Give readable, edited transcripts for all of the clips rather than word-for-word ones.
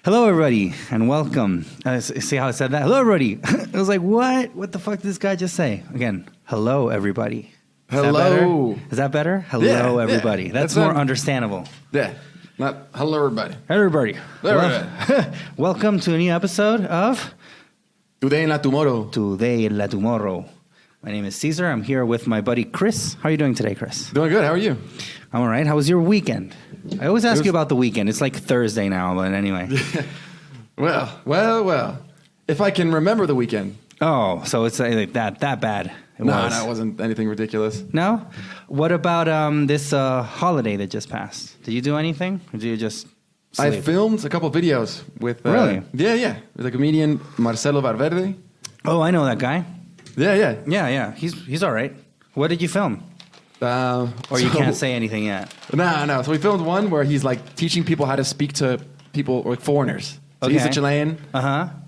Hello, everybody, and welcome. See how I said that? Hello, everybody. I was like, what? What the fuck did this guy just say? Again, hello, everybody. Hello. Is that better? Hello, everybody. Yeah. That's more understandable. Yeah. Not hello, everybody. Everybody. Everybody. Welcome to a new episode of Today in la Tommorou. Today in la Tommorou. My name is Cesar. I'm here with my buddy Chris. How are you doing today, Chris? Doing good. How are you? I'm all right. How was your weekend? I always ask you about the weekend. It's like Thursday now, but anyway. Well. If I can remember the weekend. Oh, so it's like that bad. No, it wasn't anything ridiculous. No? What about this holiday that just passed? Did you do anything? Or did you just sleep? I filmed a couple videos with... Really? Yeah. With a comedian, Marcelo Valverde. Oh, I know that guy. Yeah. Yeah. He's all right. What did you film? Or you can't say anything yet? No. So we filmed one where he's like teaching people how to speak to people, like foreigners. So he's a Chilean.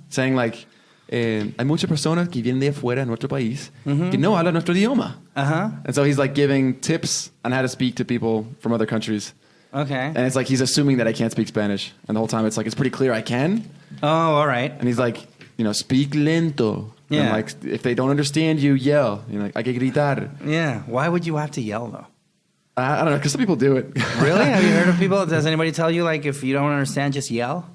Saying like, hay muchas personas que vienen de afuera en nuestro país que no hablan nuestro idioma. And so he's like giving tips on how to speak to people from other countries. Okay. And it's like he's assuming that I can't speak Spanish. And the whole time it's like, it's pretty clear I can. Oh, all right. And he's like, speak lento. Yeah. And like, if they don't understand you, yell. Like, hay que gritar. Yeah. Why would you have to yell, though? I don't know, because some people do it. Really? Have you heard of people? Does anybody tell you, like, if you don't understand, just yell?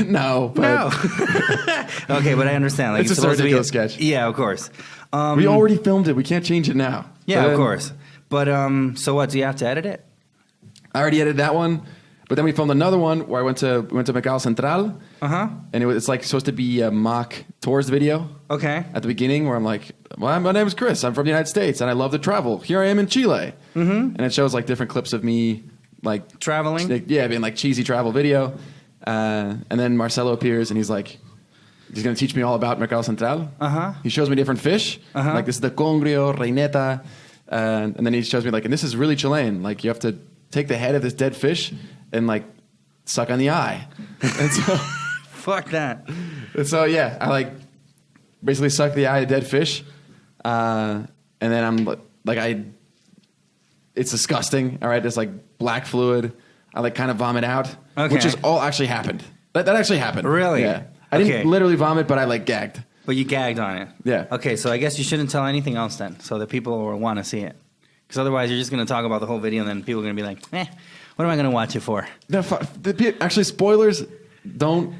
No. Okay, but I understand. Like, it's a ridiculous sketch. Yeah, of course. We already filmed it. We can't change it now. Yeah, of course. But, so what? Do you have to edit it? I already edited that one. But then we filmed another one where we went to Mercado Central. And it's like supposed to be a mock tourist video. Okay. At the beginning where I'm like, well, my name is Chris. I'm from the United States and I love to travel. Here I am in Chile. And it shows like different clips of me like... Traveling? Yeah, being like cheesy travel video. And then Marcelo appears and he's like, he's going to teach me all about Mercado Central. He shows me different fish. Like this is the congrio, reineta. And then he shows me like, and this is really Chilean. Like you have to take the head of this dead fish and like suck on the eye. And so, fuck that. And so yeah, I like basically suck the eye of dead fish, and then I'm like it's disgusting. All right, there's like black fluid. I like kind of vomit out, which is all actually happened. That actually happened. Really? Yeah. I didn't literally vomit, but I like gagged. But you gagged on it. Yeah. Okay, so I guess you shouldn't tell anything else then, so that people will want to see it. Because otherwise, you're just going to talk about the whole video, and then people are going to be like, what am I going to watch it for? No, actually, spoilers don't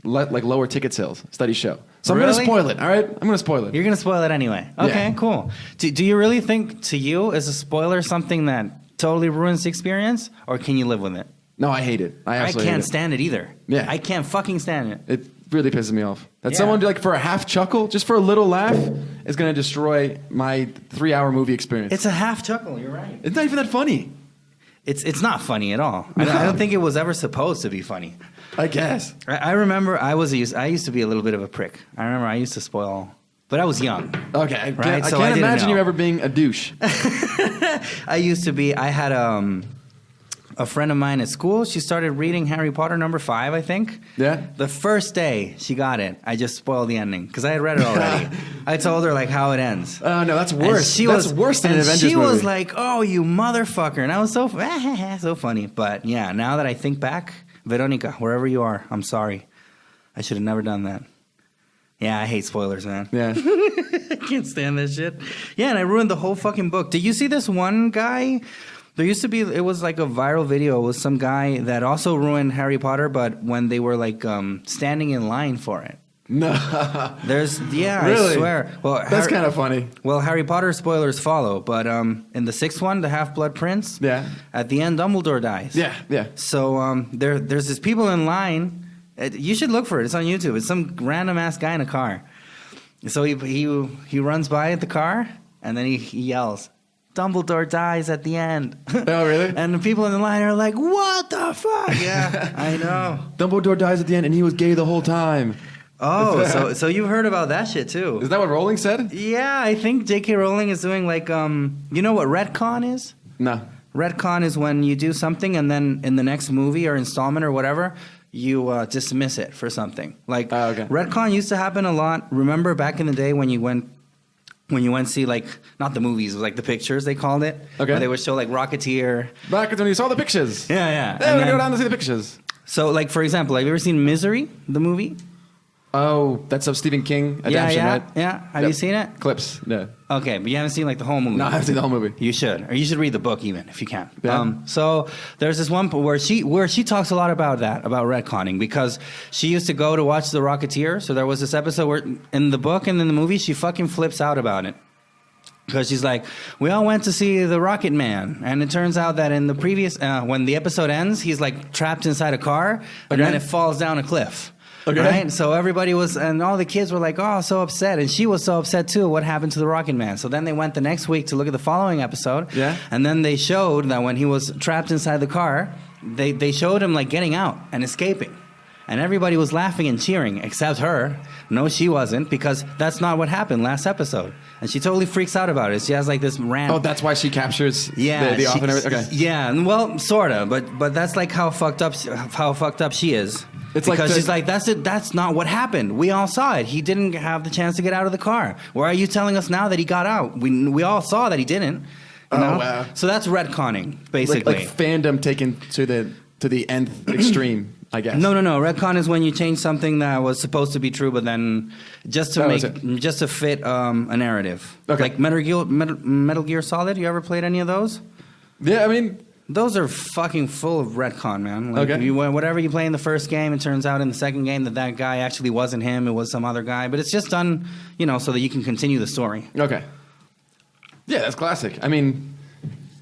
let like lower ticket sales. Studies show. So I'm going to spoil it. All right, I'm going to spoil it. You're going to spoil it anyway. Okay, yeah. Cool. Do you really think to you is a spoiler something that totally ruins the experience, or can you live with it? No, I hate it. I can't stand it either. Yeah, I can't fucking stand it. It really pisses me off. That someone like for a half chuckle, just for a little laugh, is going to destroy my 3-hour movie experience. It's a half chuckle. You're right. It's not even that funny. It's not funny at all. No. I don't think it was ever supposed to be funny. I guess. I remember I used to be a little bit of a prick. I remember I used to spoil, but I was young. Okay, I right? can't imagine you ever being a douche. I used to be. I had a friend of mine at school. She started reading Harry Potter #5, I think. Yeah. The first day she got it, I just spoiled the ending because I had read it already. I told her like how it ends. Oh no, that's worse. That's worse than an Avengers movie. She was like, "Oh, you motherfucker," and I was so funny. But yeah, now that I think back, Veronica, wherever you are, I'm sorry. I should have never done that. Yeah, I hate spoilers, man. Yeah. I can't stand that shit. Yeah, and I ruined the whole fucking book. Did you see this one guy? There used to be, it was like a viral video. It was some guy that also ruined Harry Potter, but when they were like standing in line for it. No. Really? I swear. Well, that's kind of funny. Well, Harry Potter spoilers follow, but in the 6th one, the Half-Blood Prince, at the end, Dumbledore dies. Yeah. So there's these people in line. You should look for it. It's on YouTube. It's some random-ass guy in a car. So he runs by the car, and then he yells, Dumbledore dies at the end. Oh, really? And the people in the line are like, what the fuck? Yeah, I know. Dumbledore dies at the end, and he was gay the whole time. Oh, so you've heard about that shit, too. Is that what Rowling said? Yeah, I think J.K. Rowling is doing like, you know what retcon is? No. Retcon is when you do something, and then in the next movie or installment or whatever, you dismiss it for something. Like, retcon used to happen a lot. Remember back in the day when you went to see, like, not the movies, it was like the pictures, they called it. Okay. Where they would show, like, Rocketeer. Back when you saw the pictures. Yeah. Yeah, we're going to go down to see the pictures. So, like, for example, have you ever seen Misery, the movie? Oh, that's a Stephen King adaptation, right? Yeah. Have you seen it? Clips, yeah. Okay, but you haven't seen, like, the whole movie? No, I haven't seen the whole movie. You should. Or you should read the book, even, if you can. Yeah. So there's this one where she talks a lot about that, about retconning, because she used to go to watch The Rocketeer. So there was this episode where, in the book and in the movie, she fucking flips out about it. Because she's like, we all went to see The Rocket Man. And it turns out that in the previous, when the episode ends, he's, like, trapped inside a car, and then it falls down a cliff. Okay. Right? So everybody was, and all the kids were like, oh, so upset. And she was so upset too. What happened to the Rocket Man? So then they went the next week to look at the following episode. Yeah. And then they showed that when he was trapped inside the car, they showed him like getting out and escaping. And everybody was laughing and cheering, except her. No, she wasn't, because that's not what happened last episode. And she totally freaks out about it. She has like this rant. Oh, that's why she captures the off and everything? Okay. Yeah, well, sort of. But that's like how fucked up she is. It's because she's like, that's not what happened. We all saw it. He didn't have the chance to get out of the car. Why are you telling us now that he got out? We all saw that he didn't. You know? Wow. So that's retconning, basically. Like fandom taken to the nth extreme, I guess. No. Retcon is when you change something that was supposed to be true, but then just to fit a narrative. Okay. Like Metal Gear Solid. You ever played any of those? Yeah, I mean, those are fucking full of retcon, man. Like okay. Whatever you play in the first game, it turns out in the second game that guy actually wasn't him. It was some other guy. But it's just done, so that you can continue the story. Okay. Yeah, that's classic. I mean,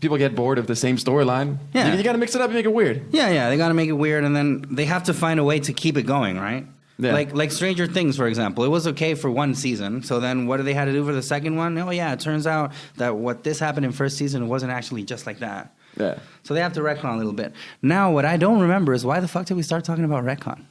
people get bored of the same storyline. Yeah. You got to mix it up and make it weird. Yeah. They got to make it weird, and then they have to find a way to keep it going, right? Yeah. Like Stranger Things, for example. It was okay for one season. So then what did they have to do for the second one? Oh, yeah, it turns out that what this happened in first season wasn't actually just like that. Yeah. So they have to retcon a little bit. Now, what I don't remember is why the fuck did we start talking about retcon?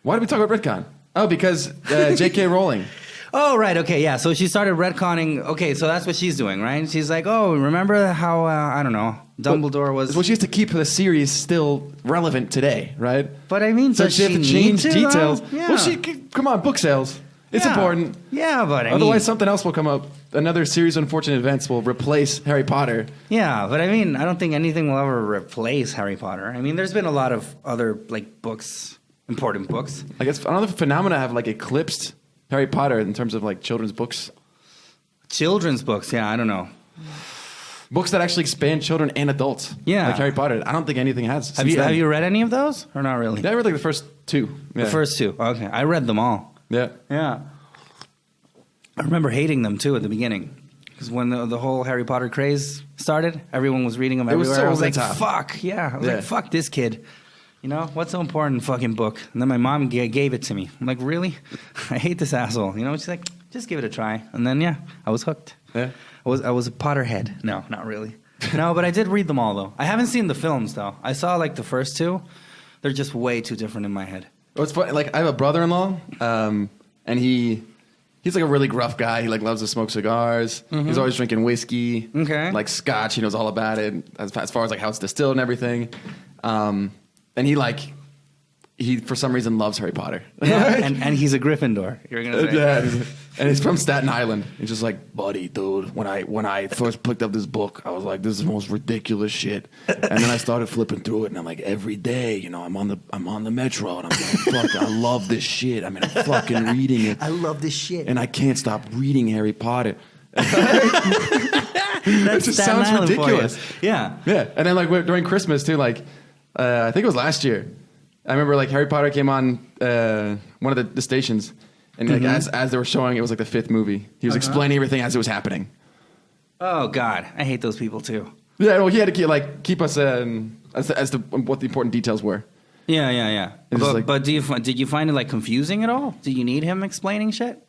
Why did we talk about retcon? Oh, because J.K. Rowling. Oh, right. Okay, yeah. So she started retconning. Okay, so that's what she's doing, right? She's like, oh, remember how, I don't know, Dumbledore was... Well, she has to keep the series still relevant today, right? But I mean, so she has to change details. Yeah. Well, come on, book sales. It's important. Yeah, but otherwise something else will come up. Another series of unfortunate events will replace Harry Potter. Yeah, but I mean, I don't think anything will ever replace Harry Potter. I mean, there's been a lot of other like books, important books. I guess another phenomena have like eclipsed Harry Potter in terms of like children's books. Children's books, yeah, I don't know. Books that actually span children and adults. Yeah, like Harry Potter. I don't think anything has. Have you read any of those or not really? Yeah, I read like the first two. Yeah. The first two. Okay, I read them all. Yeah. Yeah. I remember hating them, too, at the beginning. Because when the whole Harry Potter craze started, everyone was reading them everywhere. I was like, fuck, yeah. I was like, fuck this kid. What's so important fucking book? And then my mom gave it to me. I'm like, really? I hate this asshole. She's like, just give it a try. And then, yeah, I was hooked. Yeah. I was a Potterhead. No, not really. No, but I did read them all, though. I haven't seen the films, though. I saw, like, the first two. They're just way too different in my head. Well, it's funny. Like, I have a brother-in-law, and he's like a really gruff guy. He like loves to smoke cigars. Mm-hmm. He's always drinking whiskey. Okay. Like scotch. He knows all about it as far as like how it's distilled and everything. And he for some reason loves Harry Potter. Yeah, and he's a Gryffindor. You're gonna say. Yeah, and he's from Staten Island. He's just like, buddy, dude. When I first picked up this book, I was like, this is the most ridiculous shit. And then I started flipping through it, and I'm like, every day, I'm on the metro, and I'm like, fuck, I love this shit. I mean, I'm fucking reading it. I love this shit, and I can't stop reading Harry Potter. It just sounds ridiculous. Yeah. And then like during Christmas too, like I think it was last year. I remember like Harry Potter came on one of the stations, and like as they were showing, it was like the fifth movie. He was explaining everything as it was happening. Oh God, I hate those people too. Yeah, well, he had to keep us as to what the important details were. Yeah. But did you find it like confusing at all? Do you need him explaining shit?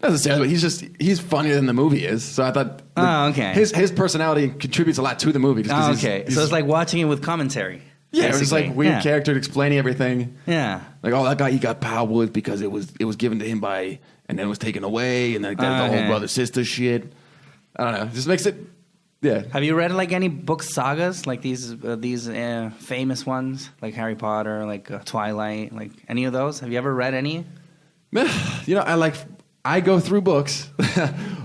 Not necessarily, but he's funnier than the movie is. So I thought, okay, his personality contributes a lot to the movie. Okay, so it's like watching it with commentary. Yeah, it was like weird character explaining everything. Yeah, like that guy, he got powers because it was given to him by, and then it was taken away, and then the whole brother sister shit. I don't know, it just makes it. Yeah. Have you read like any book sagas like these famous ones like Harry Potter, like Twilight, like any of those? Have you ever read any? I go through books,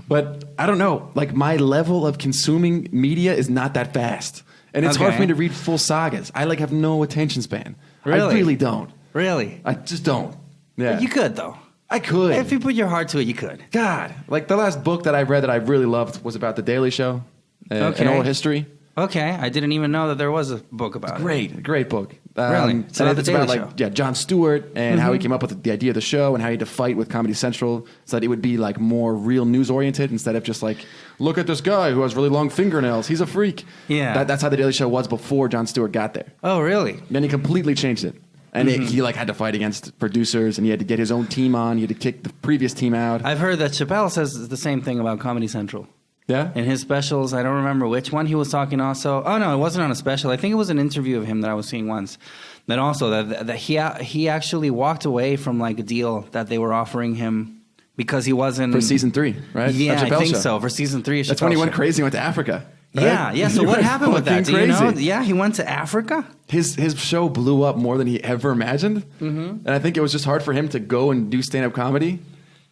but I don't know. Like my level of consuming media is not that fast. And it's hard for me to read full sagas. I have no attention span. Really? I really don't. Really? I just don't. Yeah. But you could, though. I could. If you put your heart to it, you could. God. Like, the last book that I read that I really loved was about The Daily Show. An oral history. Okay. I didn't even know that there was a book about it. Great book. Really? It's about like Jon Stewart and how he came up with the idea of the show and how he had to fight with Comedy Central so that it would be like more real news oriented instead of just like, look at this guy who has really long fingernails. He's a freak. Yeah. That's how the Daily Show was before Jon Stewart got there. Oh, really? Then he completely changed it. And he like had to fight against producers and he had to get his own team on. He had to kick the previous team out. I've heard that Chappelle says the same thing about Comedy Central. Yeah? In his specials, I don't remember which one he was talking also. Oh, no, it wasn't on a special. I think it was an interview of him that I was seeing once. That also, that he actually walked away from like a deal that they were offering him because he wasn't... For season 3, right? Yeah, I think so. For season 3 of Chappelle. That's when he went crazy, went to Africa. Right? Yeah. So what happened with that? Do you know? Crazy. Yeah, he went to Africa? His show blew up more than he ever imagined. And I think it was just hard for him to go and do stand-up comedy.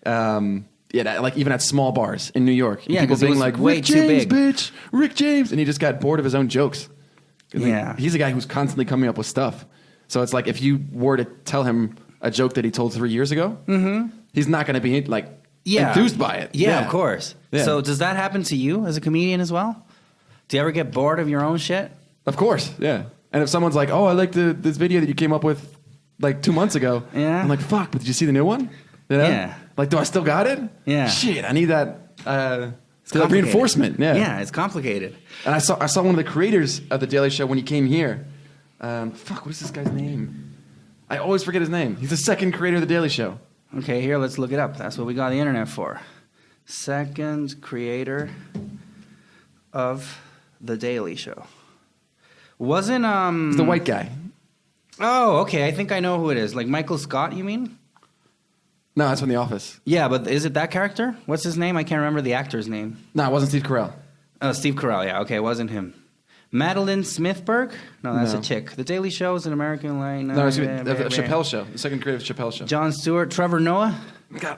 Like even at small bars in New York. Yeah, people being like, way Rick too James, big. bitch, Rick James. And he just got bored of his own jokes. Yeah. He's a guy who's constantly coming up with stuff. So it's like if you were to tell him a joke that he told 3 years ago, he's not going to be like enthused by it. Yeah, of course. Yeah. So does that happen to you as a comedian as well? Do you ever get bored of your own shit? Of course, yeah. And if someone's like, oh, I like this video that you came up with like 2 months ago. Yeah. I'm like, fuck, but did you see the new one? You know? Yeah. Like, do I still got it? Yeah. Shit, I need that complicated. reinforcement. Yeah. Yeah, it's complicated. And I saw one of the creators of The Daily Show when he came here. What is this guy's name? I always forget his name. He's the second creator of The Daily Show. Okay, here, let's look it up. That's what we got the internet for. Second creator of The Daily Show. Wasn't, He's the white guy. Oh, okay, I think I know who it is. Like Michael Scott, you mean? No, that's from The Office. Yeah, but is it that character? What's his name? I can't remember the actor's name. No, it wasn't Steve Carell. Oh, Steve Carell, yeah. Okay, it wasn't him. Madeline Smithberg? No, that's a chick. The Daily Show is an American line. No, it's Chappelle Show. The second creator of Chappelle Show. Jon Stewart, Trevor Noah? God,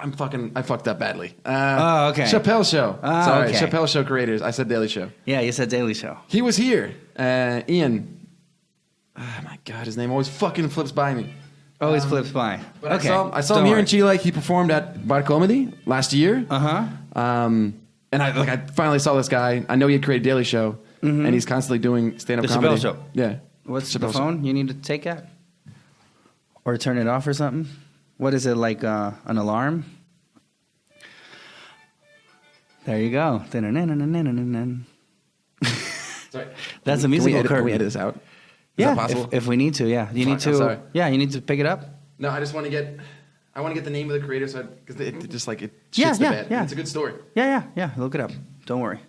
I fucked up badly. Okay. Chappelle Show. Sorry, okay. Chappelle Show creators. I said Daily Show. Yeah, you said Daily Show. He was here. Ian. Oh, my God, his name always fucking flips by me. Always flips by. But Okay. I saw him here in Chile. He performed at Bar Comedy last year. Uh-huh. And I finally saw this guy. I know he had created Daily Show, and he's constantly doing stand-up The comedy. Chappelle Show. Yeah. What's Chappelle the phone you need to take it? Or turn it off or something? What is it, like an alarm? There you go. Sorry. That's a musical curtain. Can we edit this out? Is Yeah, that possible? if we need to, yeah. You need I'm to. sorry. Yeah, you need to pick it up. No, I just want to get. I want to get the name of the creator, so because it just like it shits Yeah, the yeah, bed. yeah. It's a good story. Yeah. Look it up. Don't worry.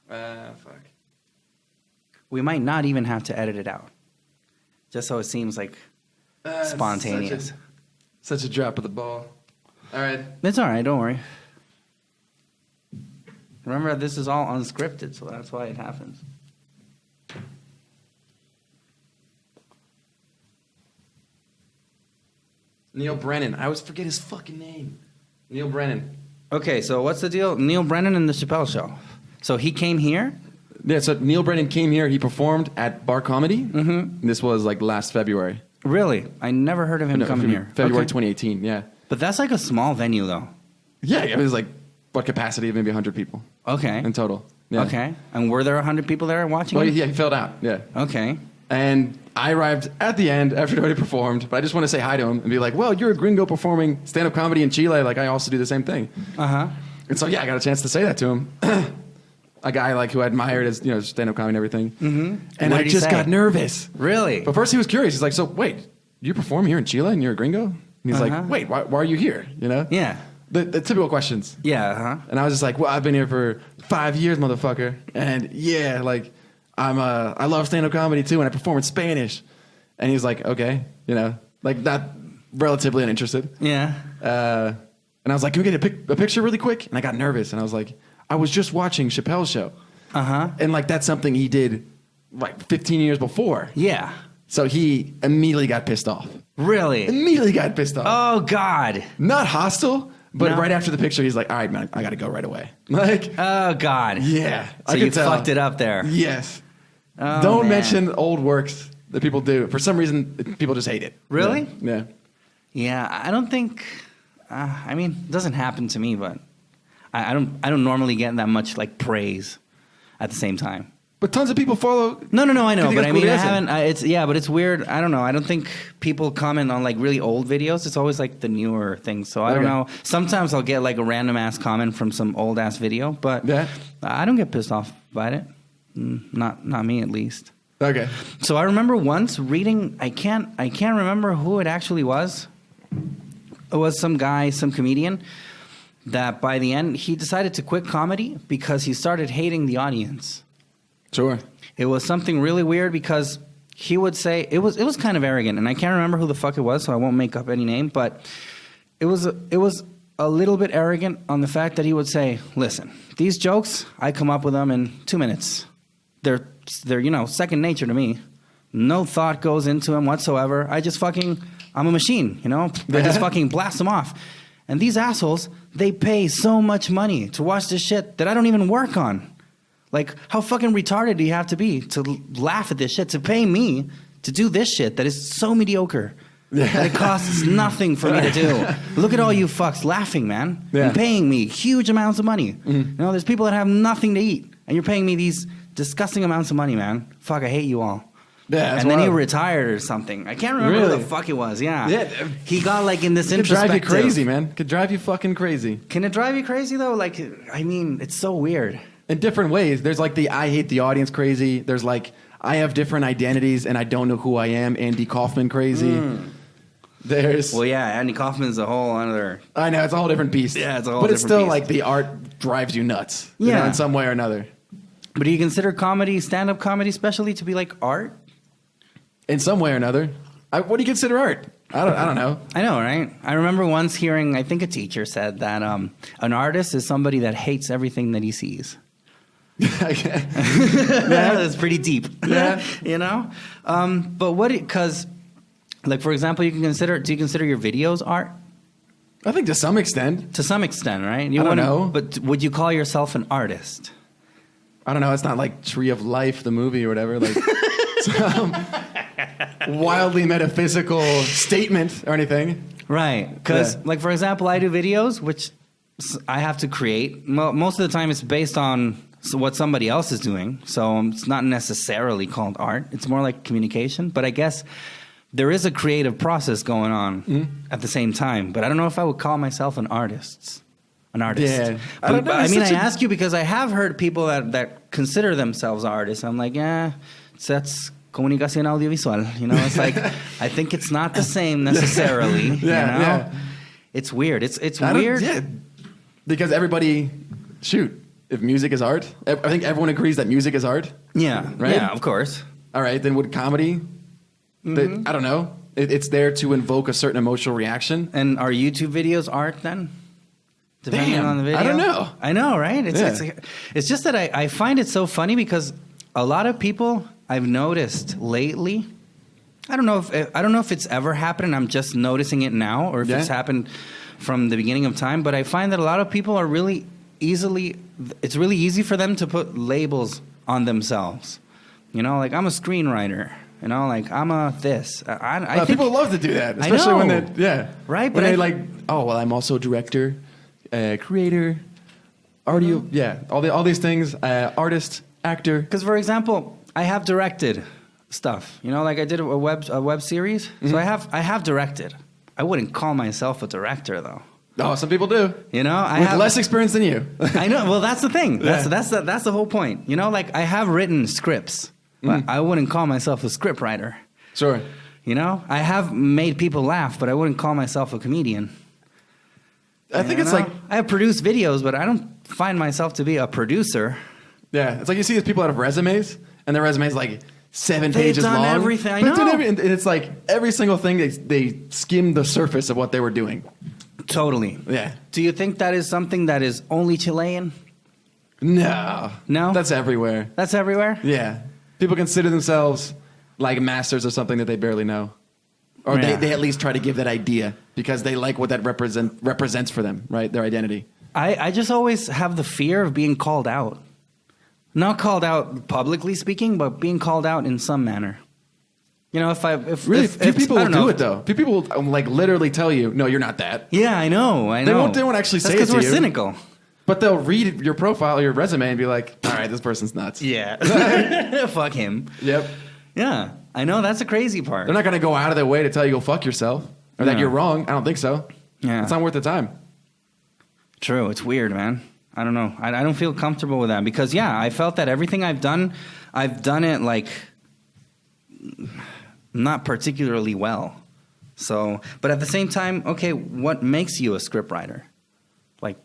Fuck. We might not even have to edit it out, just so it seems like spontaneous. Such a drop of the ball. All right. It's all right. Don't worry. Remember, this is all unscripted, so that's why it happens. Neil Brennan. I always forget his fucking name. Neil Brennan. Okay, so what's the deal? Neil Brennan and the Chappelle Show. So he came here? Yeah, so Neil Brennan came here. He performed at Bar Comedy. Mm-hmm. This was like last February. Really? I never heard of him coming here. February Okay. 2018, yeah. But that's like a small venue, though. Yeah, it was like, what capacity? Maybe 100 people Okay. in total. Yeah. Okay. And were there 100 people there watching Well, him? yeah, he filled out, yeah. Okay. And I arrived at the end after everybody performed, but I just want to say hi to him and be like, well, you're a gringo performing stand-up comedy in Chile. Like, I also do the same thing. Uh-huh. And so, yeah, I got a chance to say that to him. A guy, like, who I admired as, stand-up comedy and everything. Mm-hmm. And I just got nervous. Really? But first he was curious. He's like, so, wait, you perform here in Chile and you're a gringo? And he's like, wait, why are you here? Yeah. The typical questions. Yeah, uh-huh. And I was just like, well, I've been here for 5 years, motherfucker. And yeah, like, I love stand-up comedy too, and I perform in Spanish. And he's like, okay, like not relatively uninterested. Yeah. And I was like, can we get a picture really quick? And I got nervous, and I was like, I was just watching Chappelle's show. Uh-huh. And like, that's something he did like 15 years before. Yeah. So he immediately got pissed off. Really? Immediately got pissed off. Oh, God. Not hostile, but No. right after the picture, he's like, all right, man, I got to go right away. Like, Oh, God. yeah. So I you could tell. fucked it up there. Yes. Oh, Don't man. mention old works that people do. For some reason, people just hate it. Really? Yeah. Yeah, I don't think. I mean, it doesn't happen to me, but I don't normally get that much like praise at the same time. But tons of people follow. No, I know, but I mean, I haven't. But it's weird. I don't know. I don't think people comment on like really old videos. It's always like the newer things. So I don't know. Sometimes I'll get like a random ass comment from some old ass video, but I don't get pissed off by it. Not me at least. Okay. So I remember once reading. I can't remember who it actually was. It was some guy, some comedian, that by the end he decided to quit comedy because he started hating the audience. Sure. It was something really weird because he would say it was kind of arrogant, and I can't remember who the fuck it was, so I won't make up any name, but it was a little bit arrogant on the fact that he would say, "Listen, these jokes, I come up with them in 2 minutes. They're second nature to me. No thought goes into them whatsoever. I'm a machine, I just fucking blast them off. And these assholes, they pay so much money to watch this shit that I don't even work on. Like, how fucking retarded do you have to be to laugh at this shit, to pay me to do this shit that is so mediocre that it costs nothing for me to do? Look at all you fucks laughing, man, and paying me huge amounts of money. Mm-hmm. There's people that have nothing to eat, and you're paying me these disgusting amounts of money, man. Fuck, I hate you all." Yeah, and then he retired or something. I can't remember who the fuck it was. Yeah. He got like in this introspective. Could drive you crazy, man. Could drive you fucking crazy. Can it drive you crazy though? Like, I mean, it's so weird. In different ways. There's like the I hate the audience crazy. There's like I have different identities and I don't know who I am. Andy Kaufman crazy. There's Andy Kaufman's a whole other. I know, it's a whole different beast. Yeah, it's a whole. But different it's still beast. like the art drives you nuts. Yeah, in some way or another. But do you consider comedy, stand-up comedy, especially, to be like art? In some way or another. What do you consider art? I don't know. I know, right? I remember once hearing, I think a teacher said that an artist is somebody that hates everything that he sees. Yeah, that's pretty deep. Yeah. But because, like, for example, do you consider your videos art? I think to some extent. To some extent, right? I don't know. But would you call yourself an artist? I don't know. It's not like Tree of Life, the movie or whatever. Like some wildly metaphysical statement or anything. Right. Because, like, for example, I do videos, which I have to create. Most of the time it's based on what somebody else is doing. So it's not necessarily called art. It's more like communication. But I guess there is a creative process going on at the same time. But I don't know if I would call myself an artist. Yeah. But I mean, I ask you because I have heard people that consider themselves artists. I'm like, that's comunicación audiovisual. It's like, I think it's not the same necessarily. Yeah. It's weird. It's weird. Yeah. Because everybody, if music is art, I think everyone agrees that music is art. Yeah. Right? Yeah, of course. All right. Then would comedy, I don't know. It's there to invoke a certain emotional reaction. And are YouTube videos art then? Depending on the video? I don't know. I know, right? It's just that I find it so funny because a lot of people I've noticed lately, I don't know if it's ever happened and I'm just noticing it now or if it's happened from the beginning of time, but I find that a lot of people are it's really easy for them to put labels on themselves. Like, I'm a screenwriter. Like, I'm a this. I think people love to do that, especially when they're right. But I'm also a director, creator, audio, all these things, artist, actor. Because, for example, I have directed stuff. Like I did a web series, so I have directed. I wouldn't call myself a director though. Oh, some people do. With less experience than you. I know. Well, that's the thing. That's the whole point. Like I have written scripts, but I wouldn't call myself a script writer. Sure. I have made people laugh, but I wouldn't call myself a comedian. I think it's like I have produced videos, but I don't find myself to be a producer. Yeah, it's like you see these people that have resumes, and their resume's like 7 pages long. They've done everything. I know. And it's like every single thing they skimmed the surface of what they were doing. Totally. Yeah. Do you think that is something that is only Chilean? No. No? That's everywhere. That's everywhere? Yeah. People consider themselves like masters of something that they barely know. Or they at least try to give that idea because they like what that represents for them, right? Their identity. I just always have the fear of being called out. Not called out publicly speaking, but being called out in some manner. You know, few people will do it though. Few people will like literally tell you, no, you're not that. Yeah, I know. They won't actually say it to you. That's because we're cynical. But they'll read your profile, your resume, and be like, all right, this person's nuts. Yeah. Fuck him. Yep. Yeah, I know. That's the crazy part. They're not going to go out of their way to tell you go fuck yourself or that you're wrong. I don't think so. Yeah. It's not worth the time. True. It's weird, man. I don't know. I don't feel comfortable with that because, I felt that everything I've done it like not particularly well. So, but at the same time, okay, what makes you a script writer? Like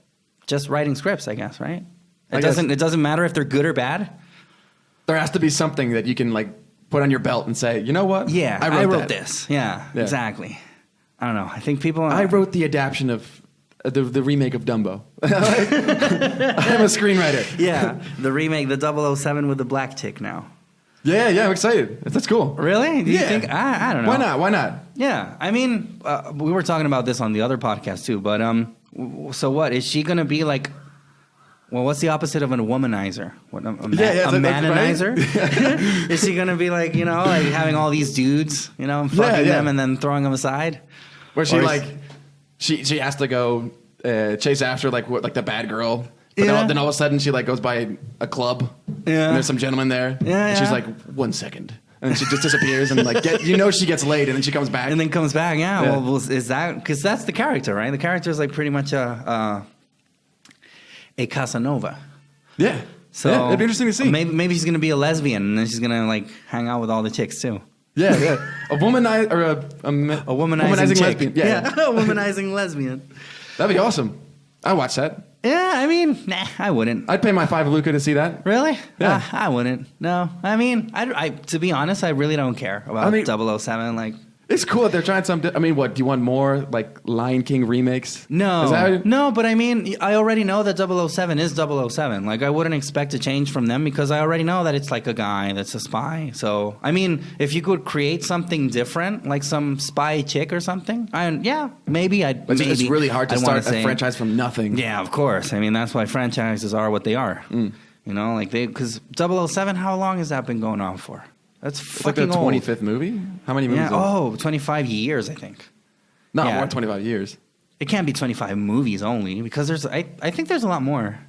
just writing scripts, I guess, right? It doesn't matter if they're good or bad. There has to be something that you can like put on your belt and say, you know what? Yeah, I wrote this. Yeah, exactly. I don't know. I think people... I wrote the adaptation of the remake of Dumbo. I'm a screenwriter. Yeah, the remake, the 007 with the black chick now. Yeah, I'm excited. That's cool. Really? Do you think? I don't know. Why not? Yeah, I mean, we were talking about this on the other podcast too, but so what? Is she going to be like... Well, what's the opposite of a womanizer? What, a maninizer? Right? Is she going to be like, like having all these dudes, and fucking them and then throwing them aside? Where she she has to go chase after like the bad girl. But then all of a sudden she like goes by a club. Yeah. And there's some gentleman there. Yeah. And she's like, 1 second. And then she just disappears and like she gets laid and then she comes back. And then comes back. Yeah. Well, is that because that's the character, right? The character is like pretty much a Casanova. Yeah. So it'd be interesting to see. Maybe she's gonna be a lesbian and then she's gonna like hang out with all the chicks too. Yeah. A womanizing lesbian. Yeah. A womanizing lesbian. That'd be awesome. I'd watch that. Yeah, I mean, I wouldn't. I'd pay my $5 to see that. Really? Yeah. I wouldn't. No. I mean, I to be honest, I really don't care about 007. Like, it's cool that they're trying some... I mean, what, do you want more, like, Lion King remakes? No. No, but I mean, I already know that 007 is 007. Like, I wouldn't expect a change from them because I already know that it's like a guy that's a spy. So, I mean, if you could create something different, like some spy chick or something, maybe I'd... It's really hard to start a franchise from nothing. Yeah, of course. I mean, that's why franchises are what they are. Mm. Because 007, how long has that been going on for? That's fucking like the 25th movie? How many movies? Yeah, 25 yeyears, I think. No, more than 25 years. It can't be 25 movies only because I think there's a lot more.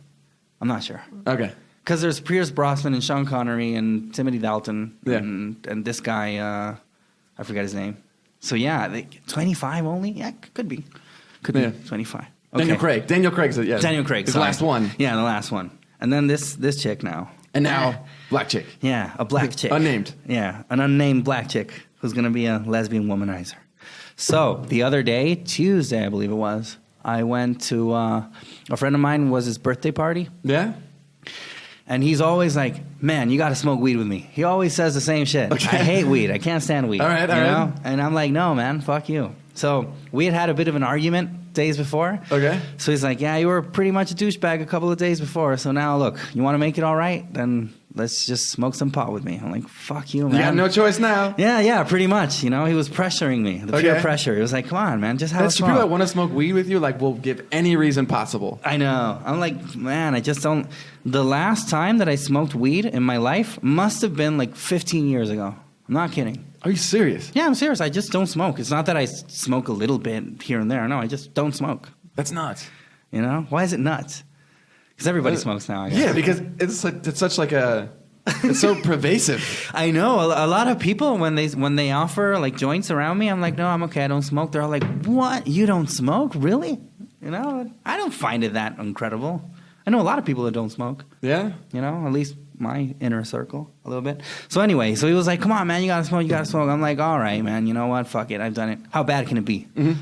I'm not sure. Okay. Because there's Pierce Brosnan and Sean Connery and Timothy Dalton and this guy, I forget his name. So 25 only? Yeah, could be. Could be 25. Okay. Daniel Craig's Daniel Craig. His last one. Yeah, the last one. And then this chick now. And now, black chick. Yeah, a black chick. Unnamed. Yeah, an unnamed black chick who's going to be a lesbian womanizer. So, the other day, Tuesday, I believe it was, I went to a friend of mine was his birthday party. Yeah? And he's always like, man, you got to smoke weed with me. He always says the same shit. Okay. I hate weed. I can't stand weed. All right. And I'm like, no, man, fuck you. So, we had a bit of an argument days before. Okay. So he's like, yeah, you were pretty much a douchebag a couple of days before. So now, look, you want to make it all right? Then let's just smoke some pot with me. I'm like, fuck you, man. You got no choice now. Yeah, pretty much. He was pressuring me. The peer pressure. He was like, come on, man, just have a smoke. People that want to smoke weed with you, like, will give any reason possible. I know. I'm like, man, I just don't. The last time that I smoked weed in my life must have been like 15 years ago. I'm not kidding. Are you serious? Yeah, I'm serious. I just don't smoke. It's not that I smoke a little bit here and there. No, I just don't smoke. That's nuts. Why is it nuts? Because everybody smokes now, I guess. Yeah, because it's such like a... It's so pervasive. I know. A lot of people, when they offer like joints around me, I'm like, no, I'm okay. I don't smoke. They're all like, what? You don't smoke? Really? I don't find it that incredible. I know a lot of people that don't smoke. Yeah? At least my inner circle a little bit. So anyway, he was like, come on, man, you gotta smoke. I'm like, all right, man, you know what? Fuck it. I've done it. How bad can it be? Mm-hmm.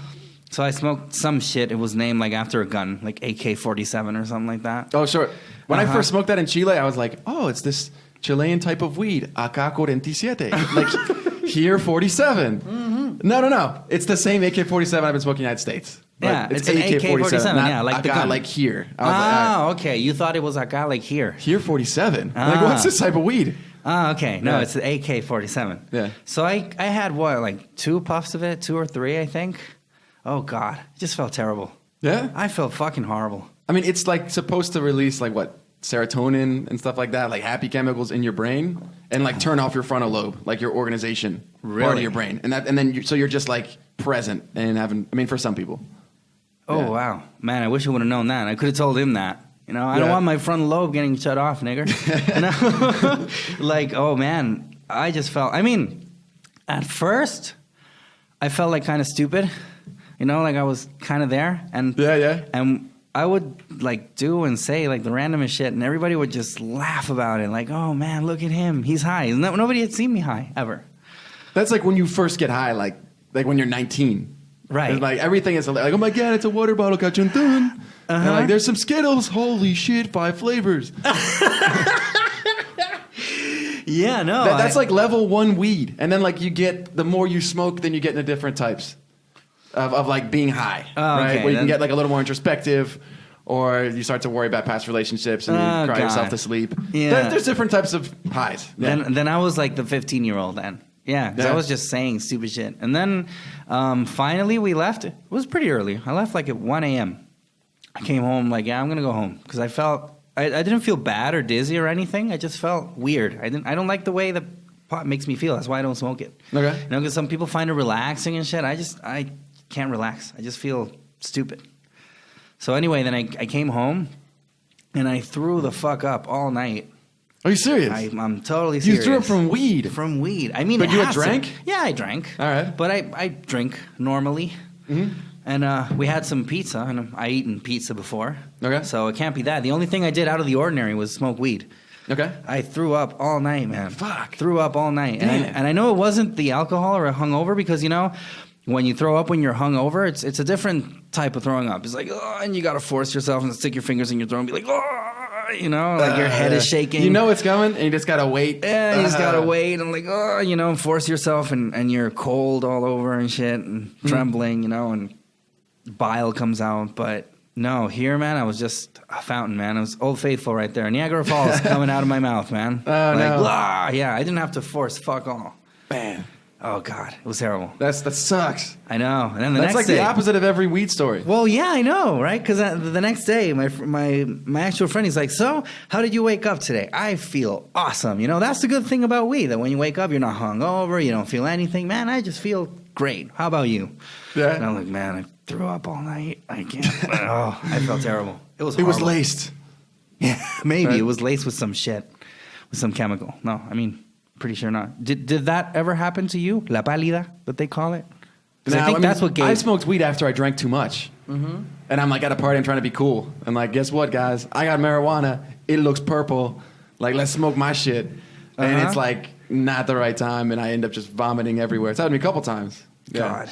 So I smoked some shit. It was named like after a gun, like AK-47 or something like that. Oh, sure. When I first smoked that in Chile, I was like, oh, it's this Chilean type of weed, AK-47. Like, here 47. Mm-hmm. No. It's the same AK-47 I've been smoking in the United States. Yeah, it's an AK-47, not like AK, the gun. like here. Okay. You thought it was AK like here. Here 47. Like, what's this type of weed? Okay. No, it's the AK-47. Yeah. So I had, like 2 puffs of it, 2 or 3, I think. Oh, God. It just felt terrible. Yeah? I felt fucking horrible. I mean, it's like supposed to release like what? serotonin and stuff like that, like happy chemicals in your brain, and like turn off your frontal lobe, like your organization part of your brain, and then so you're just like present and having. I mean, for some people. Oh wow, man! I wish I would have known that. I could have told him that. You know, I don't want my frontal lobe getting shut off, nigger. You know? Like, oh man, I just felt. I mean, at first, I felt like kind of stupid. You know, like I was kind of there, and and I would like do and say like the randomest shit, and everybody would just laugh about it. Like, oh man, look at him, he's high. Nobody had seen me high ever. That's like when you first get high, like when you're 19. Right. It's like everything is like, oh my God, it's a water bottle, cachuntun. And like, there's some Skittles. Holy shit, 5 flavors. Yeah, no. That's like level 1 weed. And then like the more you smoke, then you get into different types of like being high. Right? Okay, where you can get like a little more introspective, or you start to worry about past relationships and you cry yourself to sleep. Yeah. There's different types of highs. Yeah. Then I was like the 15-year-old then. Yeah, because I was just saying stupid shit. And then finally we left. It was pretty early. I left like at 1 a.m. I came home like, yeah, I'm going to go home. Because I felt, I didn't feel bad or dizzy or anything. I just felt weird. I don't like the way the pot makes me feel. That's why I don't smoke it. Okay. You know, because some people find it relaxing and shit. I can't relax. I just feel stupid. So anyway, then I came home and I threw the fuck up all night. Are you serious? I'm totally serious. You threw up from weed? From weed. I mean, but you had drank? Yeah, I drank. All right. But I drink normally. Mm-hmm. And we had some pizza, and I eaten pizza before. Okay. So it can't be that. The only thing I did out of the ordinary was smoke weed. Okay. I threw up all night, man. Fuck. Threw up all night. And I know it wasn't the alcohol or hungover because, you know, when you throw up when you're hungover, it's a different type of throwing up. It's like, oh, and you got to force yourself and stick your fingers in your throat and be like, oh. You know, like your head is shaking. You know it's coming, and you just gotta wait. Yeah, you just gotta wait, and like, oh, you know, force yourself, and you're cold all over and shit, and trembling, you know, and bile comes out. But no, here, man, I was just a fountain, man. It was Old Faithful right there. Niagara Falls coming out of my mouth, man. Oh, like, no. blah, yeah, I didn't have to force fuck all. Man. Oh God, it was terrible. That sucks. I know. And then that's like the opposite of every weed story. Well, yeah, I know, right? Because the next day, my actual friend, he's like, "So, how did you wake up today?" I feel awesome. You know, that's the good thing about weed. That when you wake up, you're not hungover. You don't feel anything. Man, I just feel great. How about you? Yeah. And I'm like, man, I threw up all night. I can't. Oh, I felt terrible. It was. Horrible. It was laced. Yeah, maybe right? It was laced with some shit, with some chemical. No, I mean. Pretty sure not. Did that ever happen to you? La pálida, that they call it? I think that's what gave... I smoked weed after I drank too much. Mm-hmm. And I'm like at a party, I'm trying to be cool. I'm like, guess what, guys? I got marijuana. It looks purple. Like, let's smoke my shit. And it's like not the right time, and I end up just vomiting everywhere. It's happened to me a couple times. Yeah. God.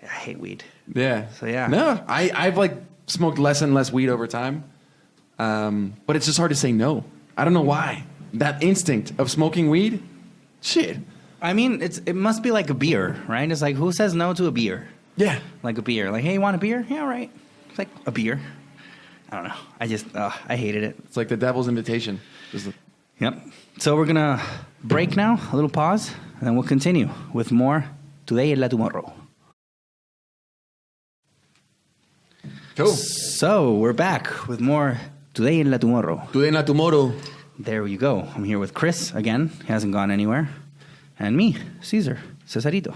I hate weed. Yeah. So, yeah. No, I've like smoked less and less weed over time. But it's just hard to say no. I don't know why. That instinct of smoking weed... Shit. I mean, it must be like a beer, right? It's like, who says no to a beer? Yeah. Like a beer. Like, hey, you want a beer? Yeah, right. It's like a beer. I don't know. I just, I hated it. It's like the devil's invitation. Yep. So we're going to break now, a little pause, and then we'll continue with more Today en la Tommorou. Cool. So we're back with more Today en la Tommorou. Today en la Tommorou. There you go. I'm here with Chris again. He hasn't gone anywhere. And me, Cesar. Cesarito.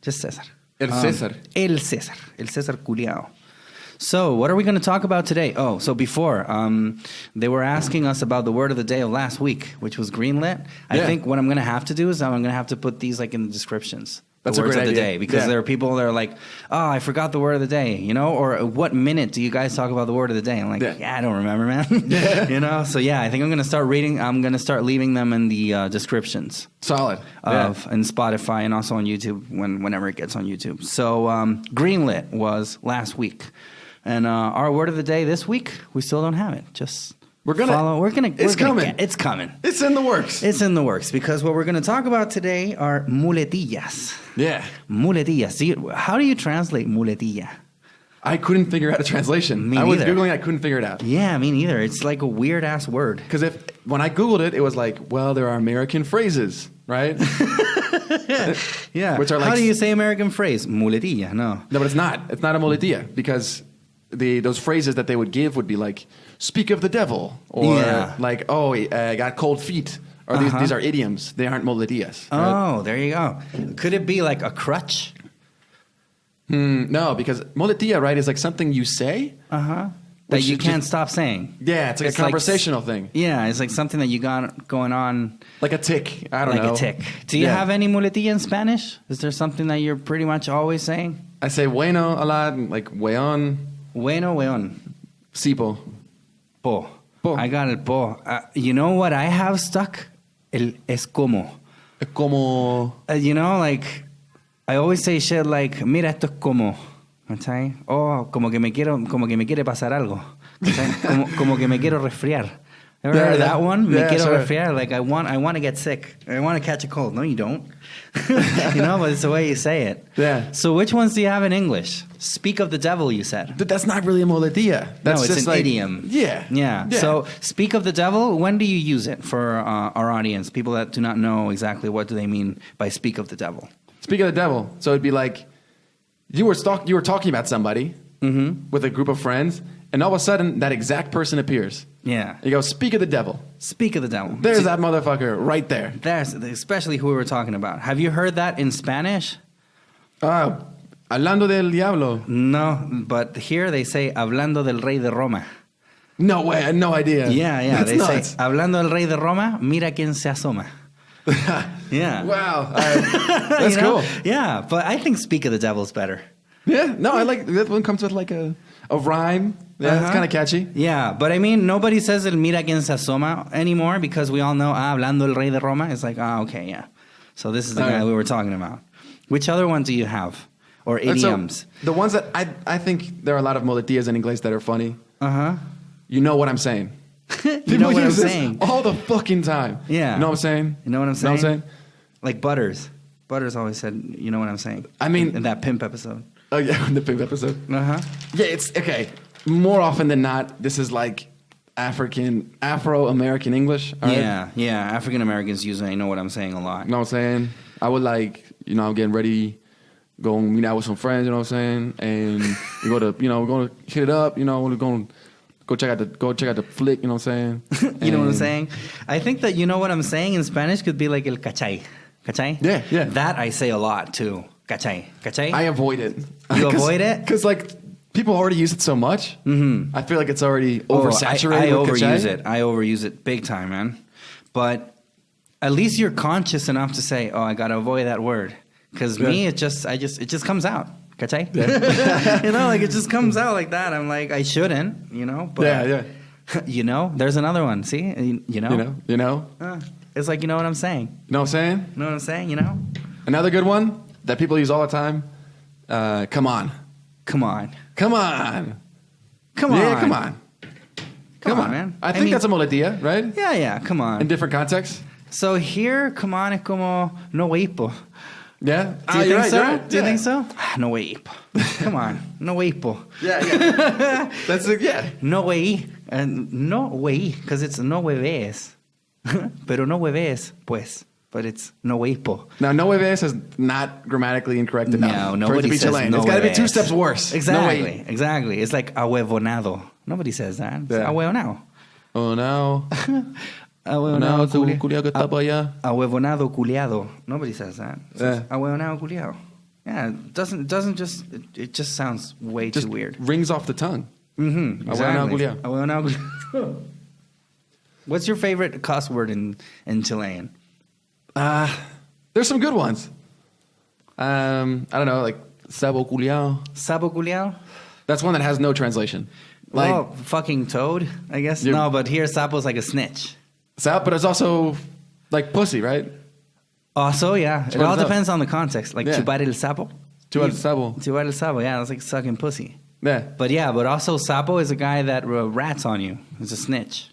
Just Cesar. El Cesar. El Cesar. El Cesar culiao. So, what are we going to talk about today? Oh, so before, they were asking us about the word of the day of last week, which was greenlit. I think what I'm going to have to do is I'm going to have to put these like in the descriptions. That's the a words great of the idea. day, because there are people that are like, oh, I forgot the word of the day, you know, or what minute do you guys talk about the word of the day? I'm like, I don't remember, man. You know, so I think I'm going to start reading. I'm going to start leaving them in the descriptions. Solid. In Spotify and also on YouTube whenever it gets on YouTube. So greenlit was last week, and our word of the day this week we still don't have it. Just. It's coming. It's coming. It's in the works. It's in the works because what we're going to talk about today are muletillas. Yeah. Muletillas. How do you translate muletilla? I couldn't figure out a translation. Me I was neither. Googling, I couldn't figure it out. Yeah, me neither. It's like a weird ass word. Because when I Googled it, it was like, well, there are American phrases, right? Yeah. Which are like, how do you say American phrase? Muletilla. No. No, but it's not. It's not a muletilla because those phrases that they would give would be like, speak of the devil, or like, oh, I got cold feet. Or these are idioms. They aren't muletillas. Right? Oh, there you go. Could it be like a crutch? No, because muletilla, right, is like something you say. That you can't stop saying. Yeah, it's like a conversational thing. Yeah, it's like something that you got going on. Like a tick. I don't know. Like a tick. Do you have any muletilla in Spanish? Is there something that you're pretty much always saying? I say bueno a lot, like weon. Bueno, weon. Sipo. Po. I got it, po. You know what I have stuck? El es como. Como. You know, like, I always say shit like, mira, esto es como. ¿Cachai? Oh, como que me quiere pasar algo. como que me quiero resfriar. Ever heard that one? Me quiero resfriar. Like, I want to get sick. I want to catch a cold. No, you don't. You know, but it's the way you say it. Yeah. So which ones do you have in English? Speak of the devil, you said. But that's not really a muletilla. That's it's just an like, idiom. Yeah. So speak of the devil, when do you use it for our audience? People that do not know exactly what do they mean by speak of the devil. Speak of the devil. So it'd be like, you were talking about somebody with a group of friends, and all of a sudden, that exact person appears. Yeah. You go, speak of the devil. Speak of the devil. There's that motherfucker right there. There's especially who we were talking about. Have you heard that in Spanish? Hablando del diablo. No, but here they say, hablando del rey de Roma. No way, I had no idea. Yeah. That's They nuts. say, hablando del rey de Roma, mira quién se asoma. Yeah. Wow. That's cool. Yeah, but I think speak of the devil is better. Yeah, no, I like that one. Comes with like a rhyme. Yeah, it's kind of catchy. Yeah, but I mean, nobody says el mira quien se asoma anymore because we all know, hablando el rey de Roma. It's like, okay, yeah. So this is the guy we were talking about. Which other one do you have? Or idioms? So, the ones that I think there are a lot of muletillas in English that are funny. You know what I'm saying. You know what I'm saying. All the fucking time. Yeah. You know what I'm saying? You know what I'm saying? Know what I'm saying? Like Butters. Butters always said, you know what I'm saying. I mean... In that pimp episode. Oh, yeah, in the pimp episode. Yeah, it's... Okay. More often than not, this is like Afro-American English. Right? Yeah. African Americans usually know what I'm saying a lot. You know what I'm saying? I would like, I'm getting ready, go meet out with some friends, you know what I'm saying? And we go to, we're going to hit it up, we're going to go check out the flick, you know what I'm saying? You know what I'm saying? I think that you know what I'm saying in Spanish could be like el cachai. Cachai? Yeah. That I say a lot too. Cachai? I avoid it. You avoid it? Because like people already use it so much. I feel like it's already oversaturated. I overuse it. I overuse it big time, man. But at least you're conscious enough to say, "Oh, I gotta avoid that word." Because me, it just comes out. ¿Cachai? Yeah. Like it just comes out like that. I'm like, I shouldn't, But yeah. There's another one. See, You know. It's like, you know what I'm saying. You know what I'm saying? You know what I'm saying? Another good one that people use all the time. Come on. Come on. Come on. Come on. Yeah, come on. Come on, man. I think that's a muletilla, right? Yeah. Come on. In different contexts. So here, come on es como no huevo. Yeah. Do you think so? Right. Do you think so? No huevo. Come on. No huevo. Yeah. That's it, yeah. No way. No way. Because it's no hueves. Pero no hueves, pues. But it's no huevo. Now, no hueves is not grammatically incorrect enough. No, nobody says Chilean. no It's got to be hueves. 2 steps worse. Exactly. It's like ahuevonado. Nobody says that. It's ahuevonado. Oh, no. Ahuevonado culiado que está para allá. Ahuevonado culiado. Nobody says that. Yeah. Ahuevonado culiado. Yeah, it just sounds way too weird. Rings off the tongue. Mm-hmm. Exactly. Ahuevonado culiado. What's your favorite cuss word in Chilean? There's some good ones. I don't know, like sabo culiao. Sabo culiao? That's one that has no translation. Like fucking toad, I guess. No, but here sapo's like a snitch. But it's also like pussy, right? Also, yeah. It all depends on the context. Like chupar el sapo. Chupar el sapo. Chupar el sapo, yeah. That's like sucking pussy. Yeah. But also sapo is a guy that rats on you. It's a snitch.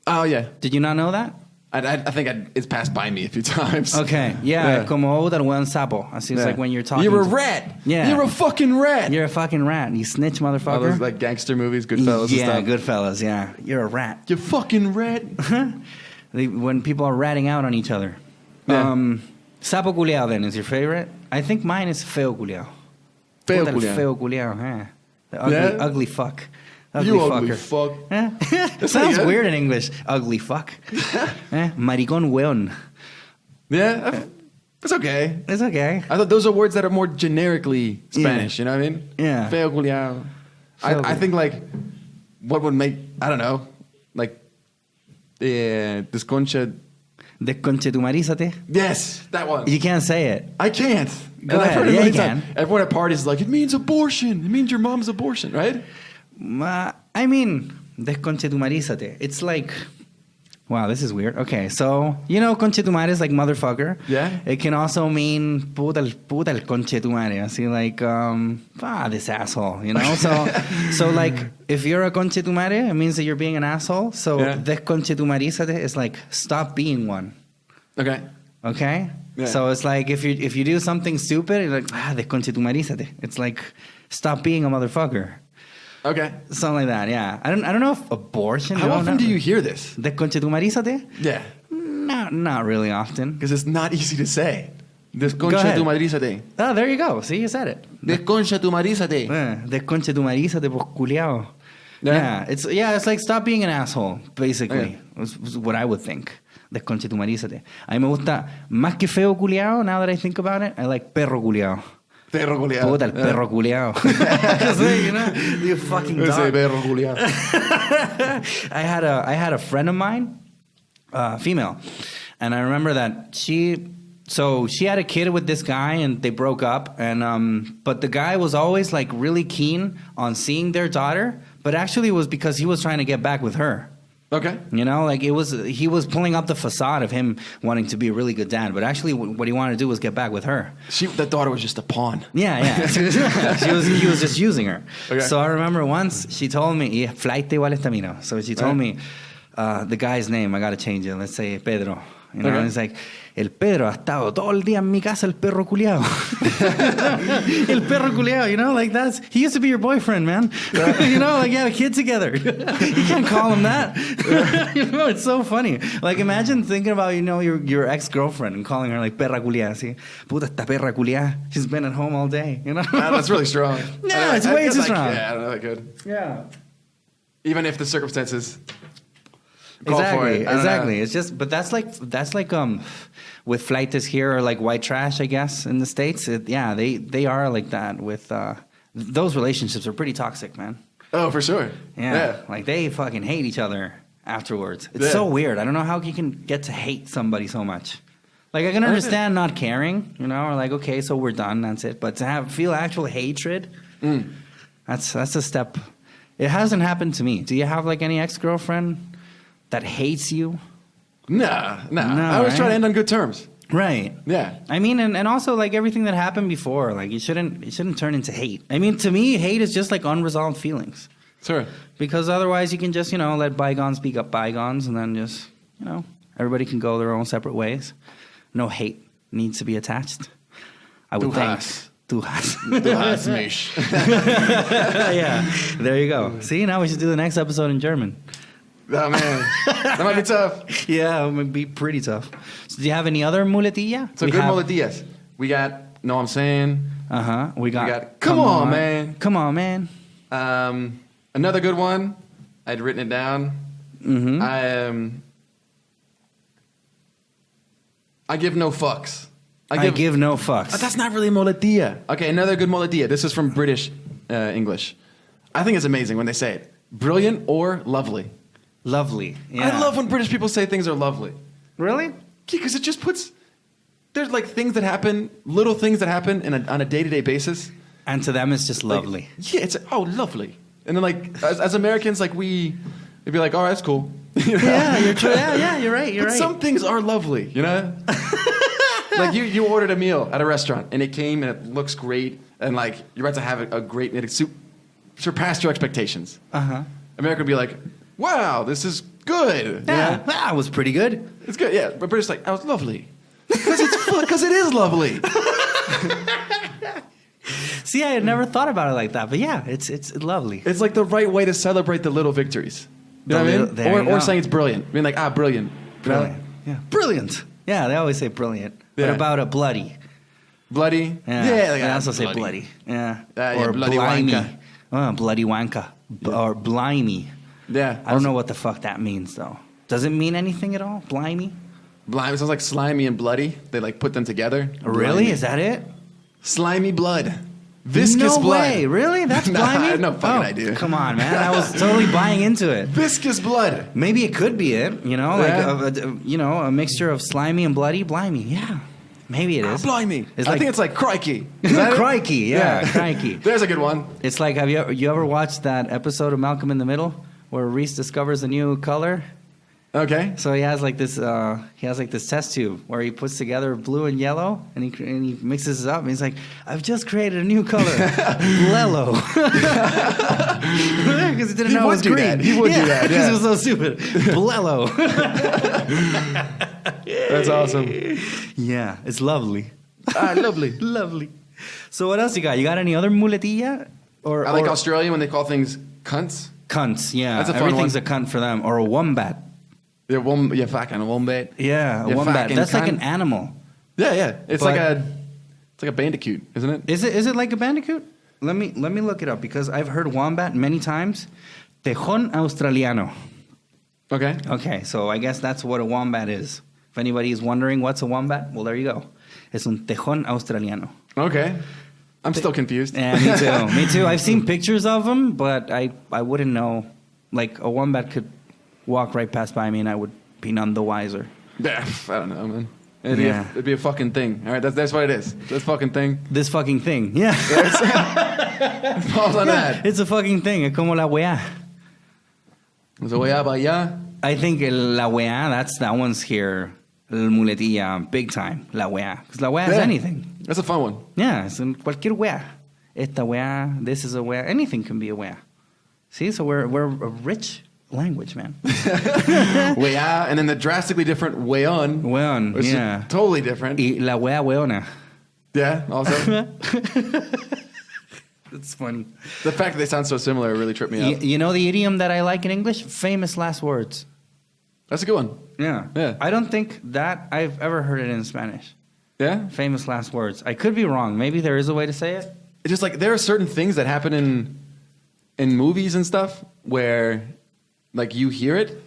Oh, yeah. Did you not know that? I think it's passed by me a few times. Okay, yeah. Como del buen sapo. Así it's like when you're talking. You're a rat. Yeah. You're a fucking rat. You're a fucking rat. You snitch, motherfucker. All those like gangster movies, Goodfellas and stuff. Yeah, Goodfellas, yeah. You're a rat. You fucking rat. When people are ratting out on each other. Yeah. Sapo culiao then is your favorite? I think mine is feo culiao. Feo Puta, culiao. Feo culiao, The ugly fuck. Ugly you fucker. ugly fuck. It sounds weird in English. Ugly fuck. Maricón weón. Yeah, it's okay. It's okay. I thought those are words that are more generically Spanish. You know what I mean? Yeah. Feo culiao. I think like what would make, I don't know, like desconcha. Desconchetumarízate. Yes, that one. You can't say it. I can't. Go ahead. Yeah, you can. Everyone at parties is like, it means abortion. It means your mom's abortion, right? I mean, desconchetumarízate. It's like, wow, this is weird. Okay, so, you know, conchetumare is like motherfucker. Yeah. It can also mean puta el conchetumare. Así like, this asshole, you know? So like, if you're a conchetumare, it means that you're being an asshole. So, desconchetumarízate is like, stop being one. Okay. Okay? Yeah. So it's like, if you do something stupid, you're like, desconchetumarízate. It's like, stop being a motherfucker. Okay. Something like that, yeah. I don't know if abortion... How often do you hear this? Desconchetumarízate? Yeah. Not really often. Because it's not easy to say. Desconchetumarízate. Oh, there you go. See, you said it. Desconchetumarízate. Desconchetumarízate, pues culiao. Yeah, it's like stop being an asshole, basically. Is what I would think. Desconchetumarízate. A mí me gusta, más que feo culiao, now that I think about it, I like perro culiao. Perro culiao. Puta, el perro culiao. You know, you fucking dog. Perro culiao. I had a friend of mine, female, and I remember that she had a kid with this guy, and they broke up, and but the guy was always like really keen on seeing their daughter, but actually it was because he was trying to get back with her. Okay. You know, like he was pulling up the facade of him wanting to be a really good dad, but actually what he wanted to do was get back with her. The daughter was just a pawn. Yeah. He was just using her. Okay. So I remember once she told me, flight igual estamino. So she told me the guy's name, I got to change it. Let's say Pedro. You know, and it's like, el Pedro ha estado todo el día en mi casa, el perro culiao. El perro culiao, you know, like he used to be your boyfriend, man. You know, like you have a kid together. You can't call him that. You know, it's so funny. Like imagine thinking about, you know, your ex-girlfriend and calling her like perra culiao. See, puta esta perra culiao. She's been at home all day, you know. That's really strong. Yeah, it's way too strong. Yeah, I don't know that good. Yeah. Even if the circumstances... Exactly. It's just, but that's like with flightes here or like white trash, I guess, in the States. They are like that with those relationships are pretty toxic, man. Oh, for sure. Yeah. Like they fucking hate each other afterwards. It's so weird. I don't know how you can get to hate somebody so much. Like I can understand not caring, you know, or like okay, so we're done, that's it. But to feel actual hatred, that's a step. It hasn't happened to me. Do you have like any ex-girlfriend that hates you? No. I always try to end on good terms. Right. Yeah. I mean, and also like everything that happened before, like it shouldn't turn into hate. I mean, to me, hate is just like unresolved feelings. Sure. Because otherwise you can just, you know, let bygones be bygones and then just, you know, everybody can go their own separate ways. No hate needs to be attached. I would think. Du hast mich. Yeah. There you go. See, now we should do the next episode in German. Oh, man. That might be tough. Yeah, it might be pretty tough. So do you have any other muletilla? So good muletillas. We got Know What I'm Saying. Uh-huh. We got Come on, man. Come on, man. Another good one. I'd written it down. Mm-hmm. I give no fucks. I give no fucks. That's not really muletilla. Okay, another good muletilla. This is from British English. I think it's amazing when they say it. Brilliant or lovely. Lovely. Yeah. I love when British people say things are lovely. Really? Yeah, because it just puts... There's like things that happen, little things that happen on a day-to-day basis. And to them, it's just lovely. Yeah, it's lovely. And then like, as Americans, like we'd be like, oh, that's cool. You know? Yeah, you're right. You're right. Some things are lovely, you know? Like you ordered a meal at a restaurant and it came and it looks great and like you're about to have a great and it surpassed your expectations. Uh-huh. America would be like, wow, this is good. Yeah, that was pretty good. It's good, yeah. But British like, that was lovely. Because it is lovely. See, I had never thought about it like that, but yeah, it's lovely. It's like the right way to celebrate the little victories. You know what I mean? Or saying it's brilliant. Being like, brilliant. Brilliant. Yeah. Brilliant. Yeah, they always say brilliant. Yeah. What about a bloody? Bloody? Yeah, like, they also say bloody. Yeah. Or or bloody blimey. wanka. Bloody wanka. Or blimey. Yeah. I don't know what the fuck that means, though. Does it mean anything at all? Blimey? It sounds like slimy and bloody. They like put them together. Really? Blimey. Is that it? Slimy blood. Viscous no blood. Way. Really? That's Nah, blimey? I had no fucking idea. Come on, man. I was totally buying into it. Viscous blood. Maybe it could be it. A mixture of slimy and bloody. Blimey. Yeah. Maybe it is. Blimey. It's I think it's like crikey. Is that it? Crikey. Yeah. Crikey. There's a good one. It's like, have you ever watched that episode of Malcolm in the Middle where Reese discovers a new color? Okay. So he has like this test tube where he puts together blue and yellow, and he mixes it up, and he's like, "I've just created a new color, blello," because he didn't know it was green. He would do that because it was so stupid. Blello. That's awesome. Yeah, it's lovely. Lovely. Lovely. So what else you got? You got any other muletilla? I like Australia when they call things cunts. Cunts. Yeah, that's a fun everything's one. a cunt for them, or a wombat. Yeah, fucking a wombat. Yeah, a You wombat. fucking That's like cunt. an animal. Yeah. It's like a bandicoot, isn't it? Is it like a bandicoot? Let me look it up because I've heard wombat many times. Tejón australiano. Okay. Okay, so I guess that's what a wombat is. If anybody is wondering what's a wombat, well, there you go. Es un tejón australiano. Okay. I'm still confused. Yeah, me too. Me too. I've seen pictures of them, but I wouldn't know. Like, a wombat could walk right past by me and I would be none the wiser. Yeah, I don't know, man. It'd be a fucking thing. All right, that's what it is. This fucking thing. This fucking thing. Yeah. It falls on that. It's a fucking thing. Es como la weá. There's a weá para allá. I think la weá, that one's here. El muletilla, big time. La weá. Because la weá is anything. That's a fun one. Yeah, it's in cualquier weá. Esta weá, this is a weá. Anything can be a weá. See, so we're a rich language, man. Weá, and then the drastically different weón. Weón, which yeah. is totally different. Y la weá weona. Yeah, also. That's funny. The fact that they sound so similar really tripped me out. You know the idiom that I like in English? Famous last words. That's a good one. Yeah. I don't think that I've ever heard it in Spanish. Yeah? Famous last words. I could be wrong. Maybe there is a way to say it. It's just like there are certain things that happen in movies and stuff where like you hear it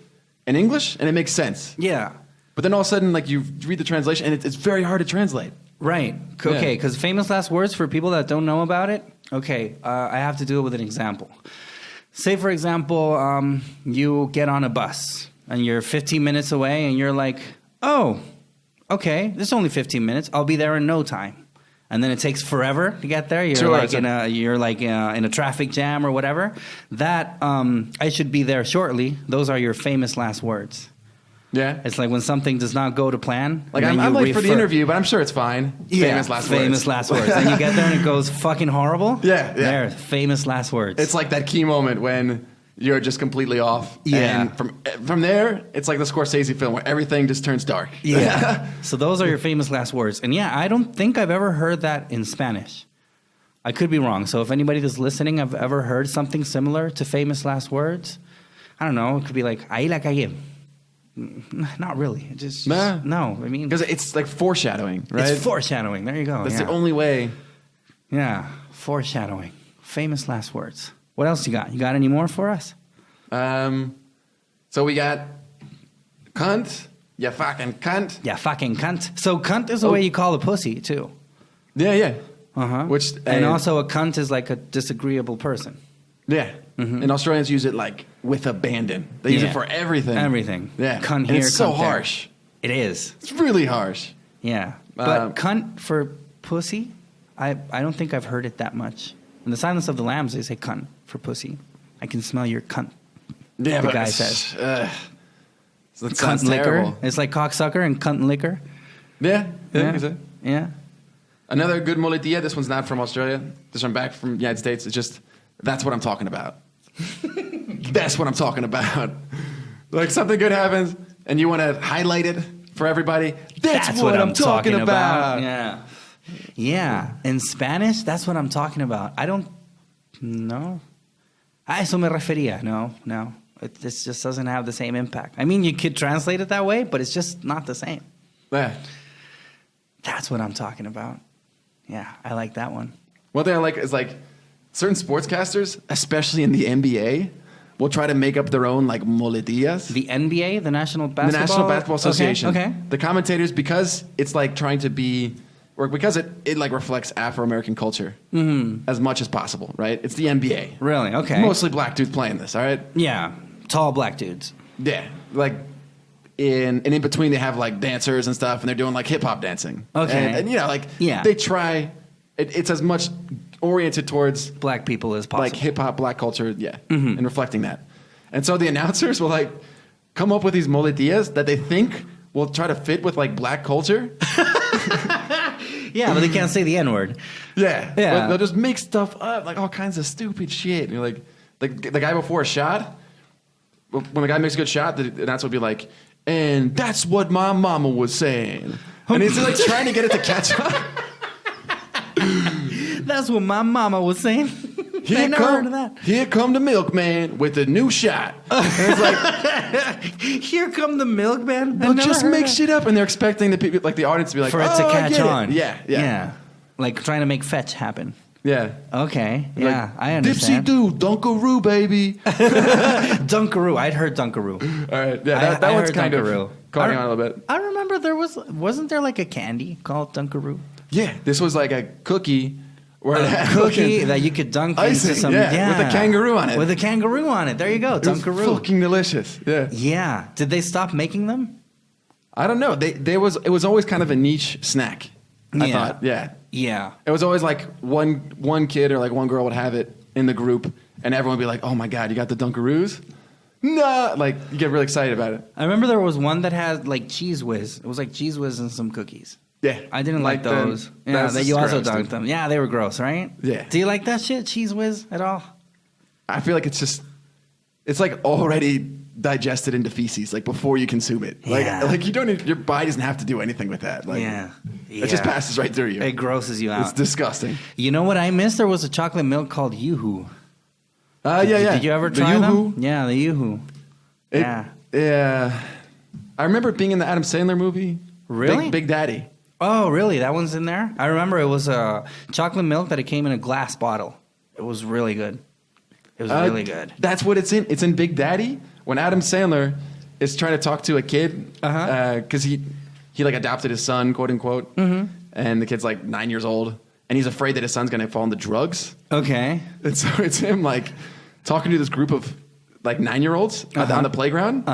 in English and it makes sense. Yeah. But then all of a sudden like you read the translation and it's very hard to translate. Right. Okay, because famous last words, for people that don't know about it, okay, I have to do it with an example. Say, for example, you get on a bus and you're 15 minutes away and you're like, oh, okay, this is only 15 minutes. I'll be there in no time. And then it takes forever to get there. You're like in a traffic jam or whatever. That I should be there shortly. Those are your famous last words. Yeah. It's like when something does not go to plan. Like I'm late for the interview, but I'm sure it's fine. Famous last words. And you get there and it goes fucking horrible. Yeah. There, famous last words. It's like that key moment when you're just completely off. Yeah. And from there, it's like the Scorsese film where everything just turns dark. Yeah. So those are your famous last words. And yeah, I don't think I've ever heard that in Spanish. I could be wrong. So if anybody that's listening have ever heard something similar to famous last words, I don't know. It could be like, ahí la cagué. Not really. It just no. I mean, because it's like foreshadowing, right? It's foreshadowing. There you go. That's the only way. Yeah, foreshadowing. Famous last words. What else you got? You got any more for us? So we got cunt. Ya fucking cunt. Yeah, fucking cunt. So cunt is the way you call a pussy too. Yeah. Uh-huh. Which and also a cunt is like a disagreeable person. Yeah. Mm-hmm. And Australians use it like with abandon. They use it for everything. Everything. Yeah. Cunt and here, it's so cunt harsh. There. It is. It's really harsh. Yeah. But cunt for pussy, I don't think I've heard it that much. In the Silence of the Lambs, they say cunt for pussy. I can smell your cunt. Yeah, the guy says. That cunt liquor. It's like cocksucker and cunt liquor. Yeah. Yeah. Another good muletilla. This one's not from Australia. This one back from the United States. It's just, that's what I'm talking about. That's what I'm talking about. Like something good happens and you want to highlight it for everybody. That's what I'm talking about. Yeah. Yeah. In Spanish, that's what I'm talking about. I don't know. A eso me refería. No. This just doesn't have the same impact. I mean, you could translate it that way, but it's just not the same. Yeah. That's what I'm talking about. Yeah, I like that one. One thing I like is like certain sportscasters, especially in the NBA, will try to make up their own like muletillas. The NBA, the National Basketball Association. Okay. The commentators, because it's like trying to be, or because it like reflects Afro-American culture as much as possible, right? It's the NBA. Really? Okay. Mostly black dudes playing this, all right? Yeah. Tall black dudes. Yeah. Like, in between they have like dancers and stuff, and they're doing like hip-hop dancing. Okay. And you know, like, they try, it's as much oriented towards black people as possible. Like hip-hop, black culture, and reflecting that. And so the announcers will like come up with these muletillas that they think will try to fit with like black culture. Yeah, but they can't say the N-word. Yeah. They'll just make stuff up, like all kinds of stupid shit. And you're like the guy before a shot, when the guy makes a good shot, the announcer will be like, and that's what my mama was saying. And he's like trying to get it to catch on. That's what my mama was saying. I never heard of that. Here come the milkman with a new shot. And it's like, here come the milkman. They'll just make shit up, and they're expecting the people, like the audience, to be like, for it to catch on. Yeah. Like trying to make fetch happen. Yeah. Okay. Yeah, like, I understand. Dipsy doo, Dunkaroo, baby. Dunkaroo. I'd heard Dunkaroo. All right. Yeah, that one's kind Dunkaroo. of caught on a little bit. I remember wasn't there like a candy called Dunkaroo? Yeah, this was like a cookie. Where a cookie that you could dunk icing, into some... Yeah, with a kangaroo on it. With a kangaroo on it. There you go, Dunkaroo. It was fucking delicious. Yeah. Yeah. Did they stop making them? I don't know. It was always kind of a niche snack. I thought. Yeah. Yeah. It was always like one kid or like one girl would have it in the group, and everyone would be like, "Oh my god, you got the Dunkaroos?" No, like you get really excited about it. I remember there was one that had like Cheese Whiz. It was like Cheese Whiz and some cookies. Yeah, I didn't like those. Yeah, that you also dunked them. Yeah, they were gross, right? Yeah. Do you like that shit, Cheese Whiz, at all? I feel like it's like already digested into feces, like before you consume it. Like you don't, your body doesn't have to do anything with that. Like, it just passes right through you. It grosses you out. It's disgusting. You know what I missed? There was a chocolate milk called Yoo-Hoo. Yeah. Did you ever try them? Yeah, the Yoo-Hoo. Yeah. I remember it being in the Adam Sandler movie. Really? Big Daddy. Oh, really? That one's in there? I remember it was a chocolate milk that it came in a glass bottle. It was really good. It was really good. That's what it's in. It's in Big Daddy when Adam Sandler is trying to talk to a kid because he like adopted his son, quote unquote, and the kid's like 9 years old, and he's afraid that his son's gonna fall into drugs. Okay. And so it's him like talking to this group of like 9-year-olds on the playground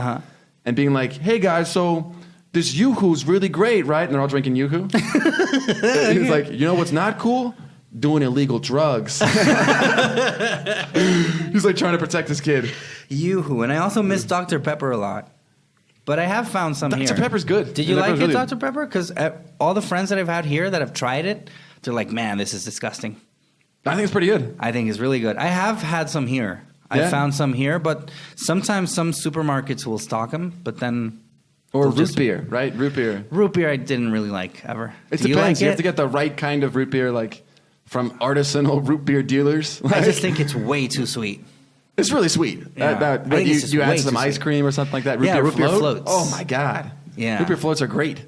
and being like, "Hey guys, so this Yoo-Hoo's really great, right?" And they're all drinking Yoo-Hoo. He's like, "You know what's not cool? Doing illegal drugs." He's like trying to protect his kid. Yoo-Hoo. And I also miss Dr. Pepper a lot. But I have found some here. Dr. Pepper's good. Did you like it, Dr. Pepper? Because all the friends that I've had here that have tried it, they're like, "Man, this is disgusting." I think it's pretty good. I think it's really good. I have had some here. I found some here, but sometimes some supermarkets will stock them, but then... Or root beer, right? Root beer. Root beer I didn't really like, ever. It depends. You have to get the right kind of root beer, like from artisanal root beer dealers. I just think it's way too sweet. It's really sweet. Yeah. You add some ice cream or something like that. Root beer floats. Oh my god. Yeah. Root beer floats are great.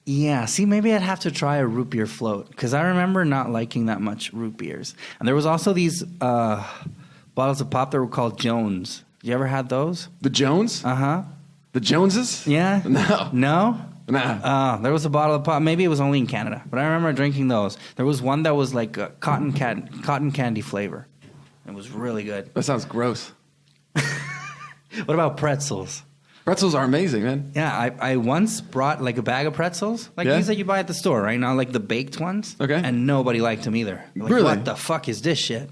Yeah, see, maybe I'd have to try a root beer float because I remember not liking that much root beers. And there was also these bottles of pop that were called Jones. You ever had those? The Jones? Uh-huh. The Joneses? Yeah. No. No? Nah. There was a bottle of pop. Maybe it was only in Canada, but I remember drinking those. There was one that was like a cotton candy flavor. It was really good. That sounds gross. What about pretzels? Pretzels are amazing, man. Yeah, I once brought like a bag of pretzels, like these that you buy at the store, right? Now, like the baked ones. Okay. And nobody liked them either. Like, really? What the fuck is this shit?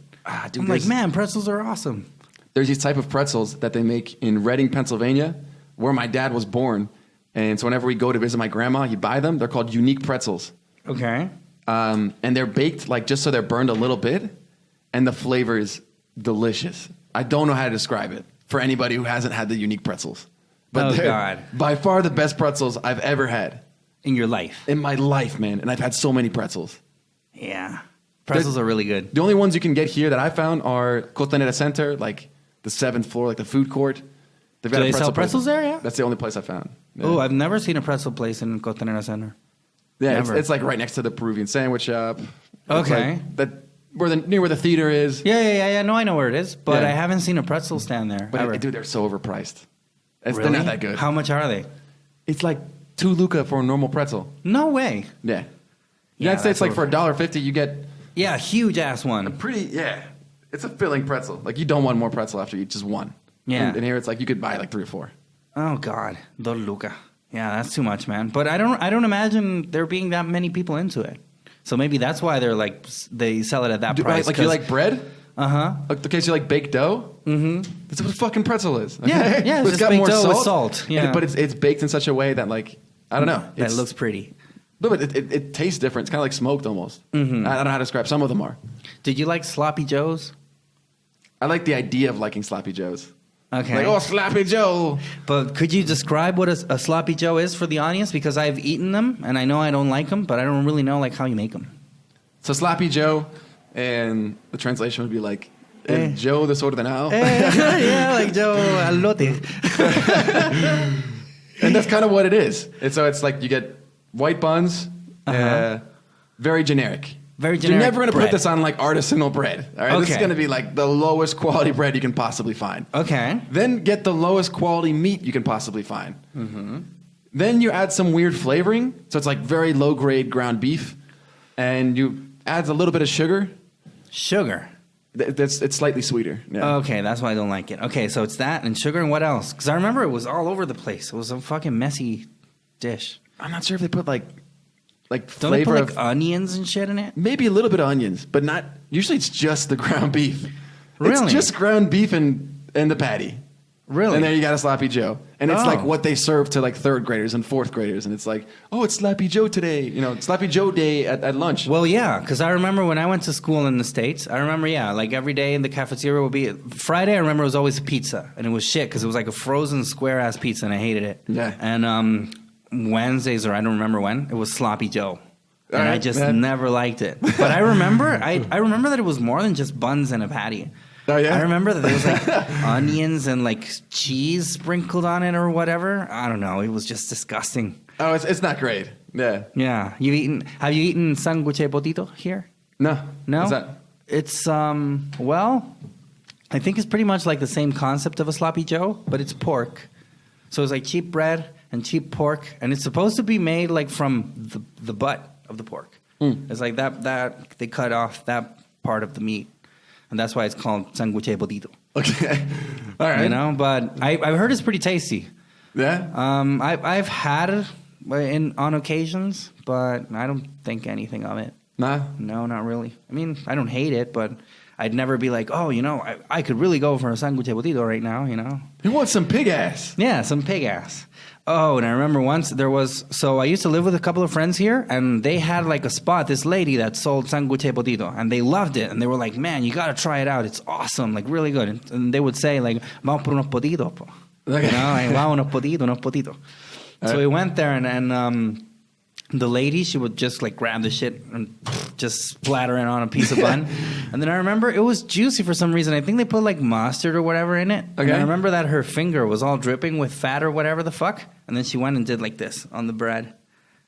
Dude, I'm like, man, pretzels are awesome. There's these type of pretzels that they make in Reading, Pennsylvania, where my dad was born. And so whenever we go to visit my grandma, you buy them. They're called unique pretzels. Okay. And they're baked like just so they're burned a little bit. And the flavor is delicious. I don't know how to describe it for anybody who hasn't had the unique pretzels. But they're by far the best pretzels I've ever had. In your life? In my life, man. And I've had so many pretzels. Yeah. Pretzels are really good. The only ones you can get here that I found are Costanera Center, like the 7th floor, like the food court. Do they sell pretzels there, yeah? That's the only place I found. Yeah. Oh, I've never seen a pretzel place in Costanera Center. Yeah, it's like right next to the Peruvian sandwich shop. Okay. Like near where the theater is. Yeah. No, I know where it is, but I haven't seen a pretzel stand there. But dude, they're so overpriced. Really? They're not that good. How much are they? It's like $2 for a normal pretzel. No way. Yeah. United States, like for $1.50, you get a huge ass one. It's a filling pretzel. Like you don't want more pretzel after you eat just one. Yeah. And here it's like you could buy like 3 or 4. Oh God, $2. Yeah, that's too much, man. But I don't imagine there being that many people into it. So maybe that's why they sell it at that price. Like you like bread? Uh-huh. Okay, so you like baked dough? Mm-hmm. That's what a fucking pretzel is. Okay? Yeah. It's got more salt. With salt. Yeah. But it's baked in such a way that like I don't know. That looks pretty. But it tastes different. It's kind of like smoked almost. Mm-hmm. I don't know how to describe. Some of them are. Did you like Sloppy Joes? I like the idea of liking Sloppy Joes. Okay. Like, Sloppy Joe. But could you describe what a Sloppy Joe is for the audience? Because I've eaten them, and I know I don't like them, but I don't really know like how you make them. So Sloppy Joe, and the translation would be like, Joe desordenado. Yeah, like Joe Alote. And that's kind of what it is. And so it's like you get white buns, very generic. Very generic. You're never going to put this on like artisanal bread. All right? Okay. This is going to be like the lowest quality bread you can possibly find. Okay. Then get the lowest quality meat you can possibly find. Mm-hmm. Then you add some weird flavoring. So it's like very low grade ground beef. And you add a little bit of sugar. Sugar? It's slightly sweeter. Yeah. Okay, that's why I don't like it. Okay, so it's that and sugar and what else? Because I remember it was all over the place. It was a fucking messy dish. I'm not sure if they put like don't flavor they put like onions and shit in it? Maybe a little bit of onions, but not. Usually it's just the ground beef. Really? It's just ground beef and the patty. Really? And there you got a Sloppy Joe. And it's like what they serve to like 3rd graders and 4th graders. And it's like, it's Sloppy Joe today. You know, Sloppy Joe day at lunch. Well, yeah, because I remember when I went to school in the States, I remember, like every day in the cafeteria would be, Friday I remember it was always pizza. And it was shit because it was like a frozen square-ass pizza and I hated it. Yeah. And Wednesdays, or I don't remember when, it was Sloppy Joe. And I just never liked it. But I remember, I remember that it was more than just buns and a patty. Oh, yeah? I remember that there was like onions and like cheese sprinkled on it or whatever. I don't know. It was just disgusting. Oh, it's not great. Yeah. Yeah. Have you eaten sanguche potito here? No. No? What's that? It's, well, I think it's pretty much like the same concept of a Sloppy Joe, but it's pork. So it's like cheap bread and cheap pork. And it's supposed to be made like from the butt of the pork. Mm. It's like that they cut off that part of the meat. And that's why it's called sanguche potito. Okay. All right. You know, but I've heard it's pretty tasty. Yeah? I've had it on occasions, but I don't think anything of it. Nah? No, not really. I mean, I don't hate it, but I'd never be like, I could really go for a sanguche potito right now, you know? You want some pig ass? Yeah, some pig ass. Oh, and I remember once so I used to live with a couple of friends here, and they had like a spot, this lady that sold sanguche potito, and they loved it, and they were like, man, you gotta try it out, it's awesome, like really good. And they would say like, vamos por unos potito, po. Okay. You know, like, vamos unos potito. So we went there, and the lady, she would just like grab the shit and just splatter it on a piece of bun. And then I remember it was juicy for some reason. I think they put like mustard or whatever in it. Okay. And I remember that her finger was all dripping with fat or whatever the fuck. And then she went and did like this on the bread.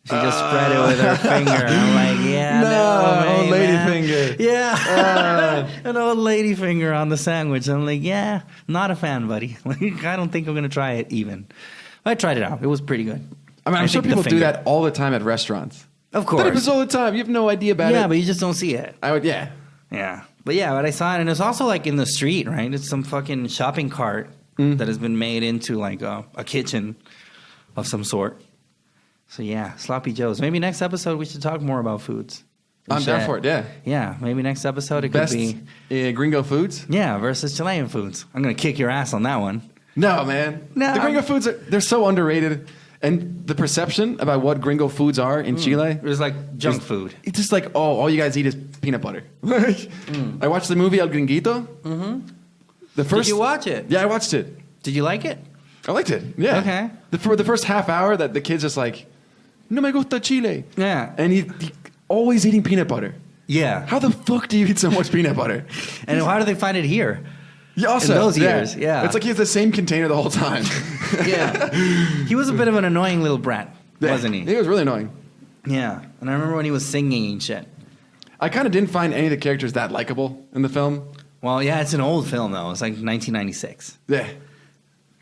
She just spread it with her finger. And I'm like, yeah, no old lady man. finger. Yeah. An old lady finger on the sandwich. I'm like, yeah, not a fan, buddy. Like, I don't think I'm going to try it even. I tried it out. It was pretty good. I mean, I'm sure people do that all the time at restaurants. Of course. That happens all the time. You have no idea about it. Yeah, but you just don't see it. Yeah. Yeah. But I saw it, and it's also like in the street, right? It's some fucking shopping cart that has been made into like a kitchen of some sort. So yeah, Sloppy Joes. Maybe next episode we should talk more about foods. I'm down for it, yeah. Yeah, maybe next episode it could be... Gringo foods? Yeah, versus Chilean foods. I'm going to kick your ass on that one. No, man. No. The Gringo foods, they're so underrated. And the perception about what Gringo foods are in Chile... It was like junk food. It's just like, all you guys eat is peanut butter. I watched the movie El Gringuito. Mm-hmm. Did you watch it? Yeah, I watched it. Did you like it? I liked it, yeah. Okay. For the first half hour, that the kid's just like, no me gusta Chile. Yeah. And he always eating peanut butter. Yeah. How the fuck do you eat so much peanut butter? And how do they find it here? Yeah, also, in those years, yeah. It's like he has the same container the whole time. Yeah. He was a bit of an annoying little brat, wasn't he? He was really annoying. Yeah. And I remember when he was singing and shit. I kind of didn't find any of the characters that likable in the film. Well, yeah, it's an old film, though. It's like 1996. Yeah.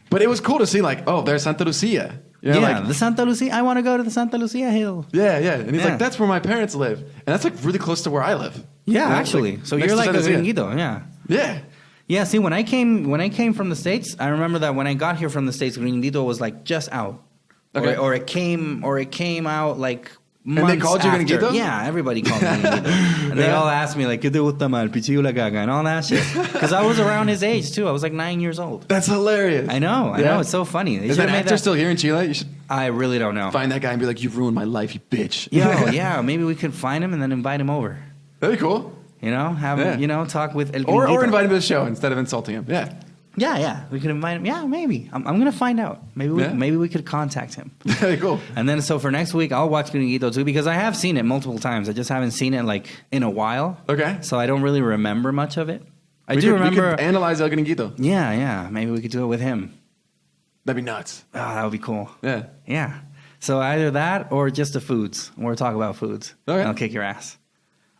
But it was cool to see, like, oh, there's Santa Lucia. You know, yeah, like, the Santa Lucia. I want to go to the Santa Lucia Hill. Yeah, yeah. And he's like, that's where my parents live. And that's like really close to where I live. Yeah, you know? actually. Like, so you're like a gringuito, yeah. Yeah. Yeah, see, when I came from the States, I remember that when I got here from the States, gringuito was like just out. Okay. Or it came out like months And they called you after. gringuito? Yeah, everybody called me gringuito. And they all asked me like, ¿Qué te gusta mal? Pichillo la caga, and all that shit. Because I was around his age too. I was like 9 years old. That's hilarious. I know. It's so funny. Is that actor still here in Chile? You should I really don't know. find that guy and be like, you've ruined my life, you bitch. Yeah, maybe we could find him and then invite him over. That'd be cool. You know, have him, talk with El Or Gringuito. invite him to the show instead of insulting him. Yeah. Yeah, we could invite him. Yeah, maybe. I'm gonna find out. Maybe we could contact him. That'd be cool. And then so for next week, I'll watch Gringuito too because I have seen it multiple times. I just haven't seen it like in a while. Okay. So I don't really remember much of it. We could analyze El Gringuito. Yeah. Maybe we could do it with him. That'd be nuts. Oh, that would be cool. Yeah. Yeah. So either that or just the foods. We'll talk about foods. Okay. I'll kick your ass.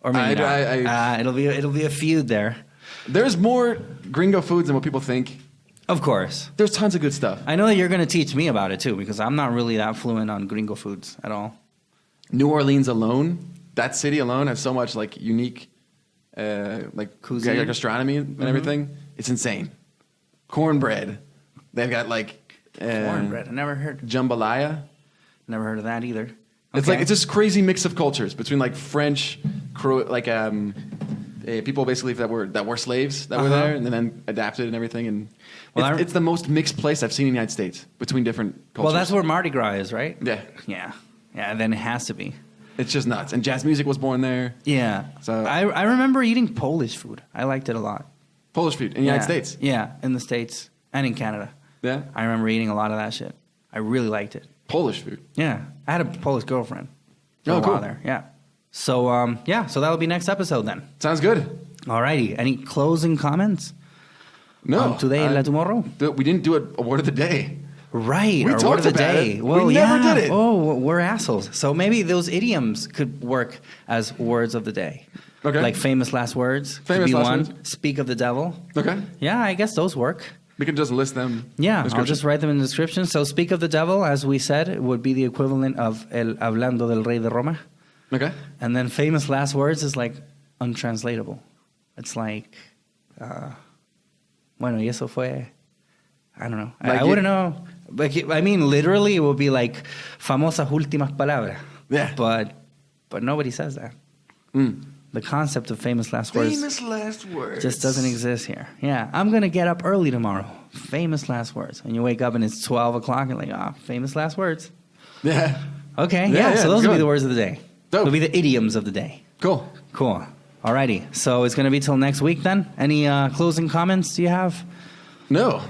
Or maybe not. It'll be a feud there. There's more gringo foods than what people think. Of course. There's tons of good stuff. I know that you're going to teach me about it too because I'm not really that fluent on gringo foods at all. New Orleans alone, that city alone has so much like unique like cuisine, gastronomy and everything. It's insane. Cornbread. They've got like cornbread. I never heard. Jambalaya. Never heard of that either. It's like it's this crazy mix of cultures between like French, people basically that were slaves that were there and then adapted and everything. And it's the most mixed place I've seen in the United States between different cultures. Well, that's where Mardi Gras is, right? Yeah. Yeah. Then it has to be. It's just nuts. And jazz music was born there. Yeah. So I remember eating Polish food. I liked it a lot. Polish food in the United States? Yeah, in the States and in Canada. Yeah? I remember eating a lot of that shit. I really liked it. Polish food? Yeah. I had a Polish girlfriend for a cool. while there. Yeah. So, so that'll be next episode then. Sounds good. Alrighty. Any closing comments? No. Today and tomorrow? We didn't do a word of the day. Right. We our talked word of the about day. it. Well, we never did it. Oh, we're assholes. So maybe those idioms could work as words of the day. Okay. Like famous last words. Famous last one. words. Speak of the devil. Okay. Yeah, I guess those work. We can just list them. Yeah, I'll just write them in the description. So speak of the devil, as we said, it would be the equivalent of el hablando del rey de Roma. Okay. And then famous last words is like untranslatable. It's like, bueno, y eso fue, I don't know. Like I wouldn't know. Like, I mean, literally, it would be like famosas últimas palabras. Yeah. But nobody says that. The concept of famous last words just doesn't exist here. Yeah, I'm going to get up early tomorrow. Famous last words. And you wake up and it's 12 o'clock and like, famous last words. Yeah. Okay, yeah, so those will be the words of the day. Dope. They'll be the idioms of the day. Cool. Alrighty, so it's going to be till next week then? Any closing comments do you have? No.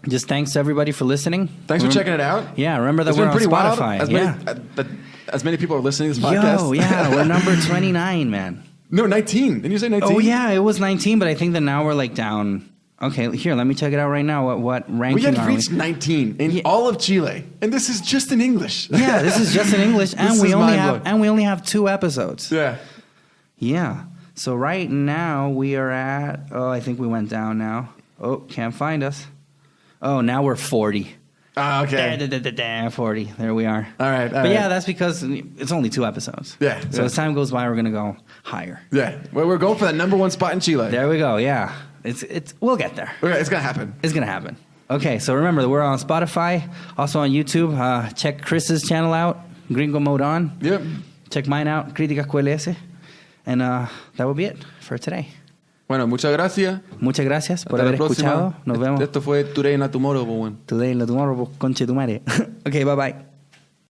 Just thanks to everybody for listening. Thanks for checking it out. Yeah, remember that we're on Spotify. As many people are listening to this podcast. Yeah, we're number 29, man. No, 19. Didn't you say 19? Oh, yeah, it was 19, but I think that now we're like down. Okay, here, let me check it out right now. What ranking are we? We had reached 19 in all of Chile, and this is just in English. Yeah, this is just in English, and we only have 2 episodes. Yeah. Yeah. So right now we are at, I think we went down now. Oh, can't find us. Oh, now we're 40. Okay. 40. There we are. All right. But yeah, that's because it's only 2 episodes. Yeah. So as time goes by, we're going to go higher. Yeah. Well, we're going for that number 1 spot in Chile. There we go. Yeah. We'll get there. Okay, it's going to happen. It's going to happen. Okay. So remember that we're on Spotify, also on YouTube. Check Chris's channel out, Gringo Mode On. Yep. Check mine out, Crítica QLS. And that will be it for today. Bueno, muchas gracias. Muchas gracias por haber escuchado. Nos vemos. Esto fue Today and Tomorrow, Bowen. Today and Tomorrow, conche tu madre. Okay, bye-bye.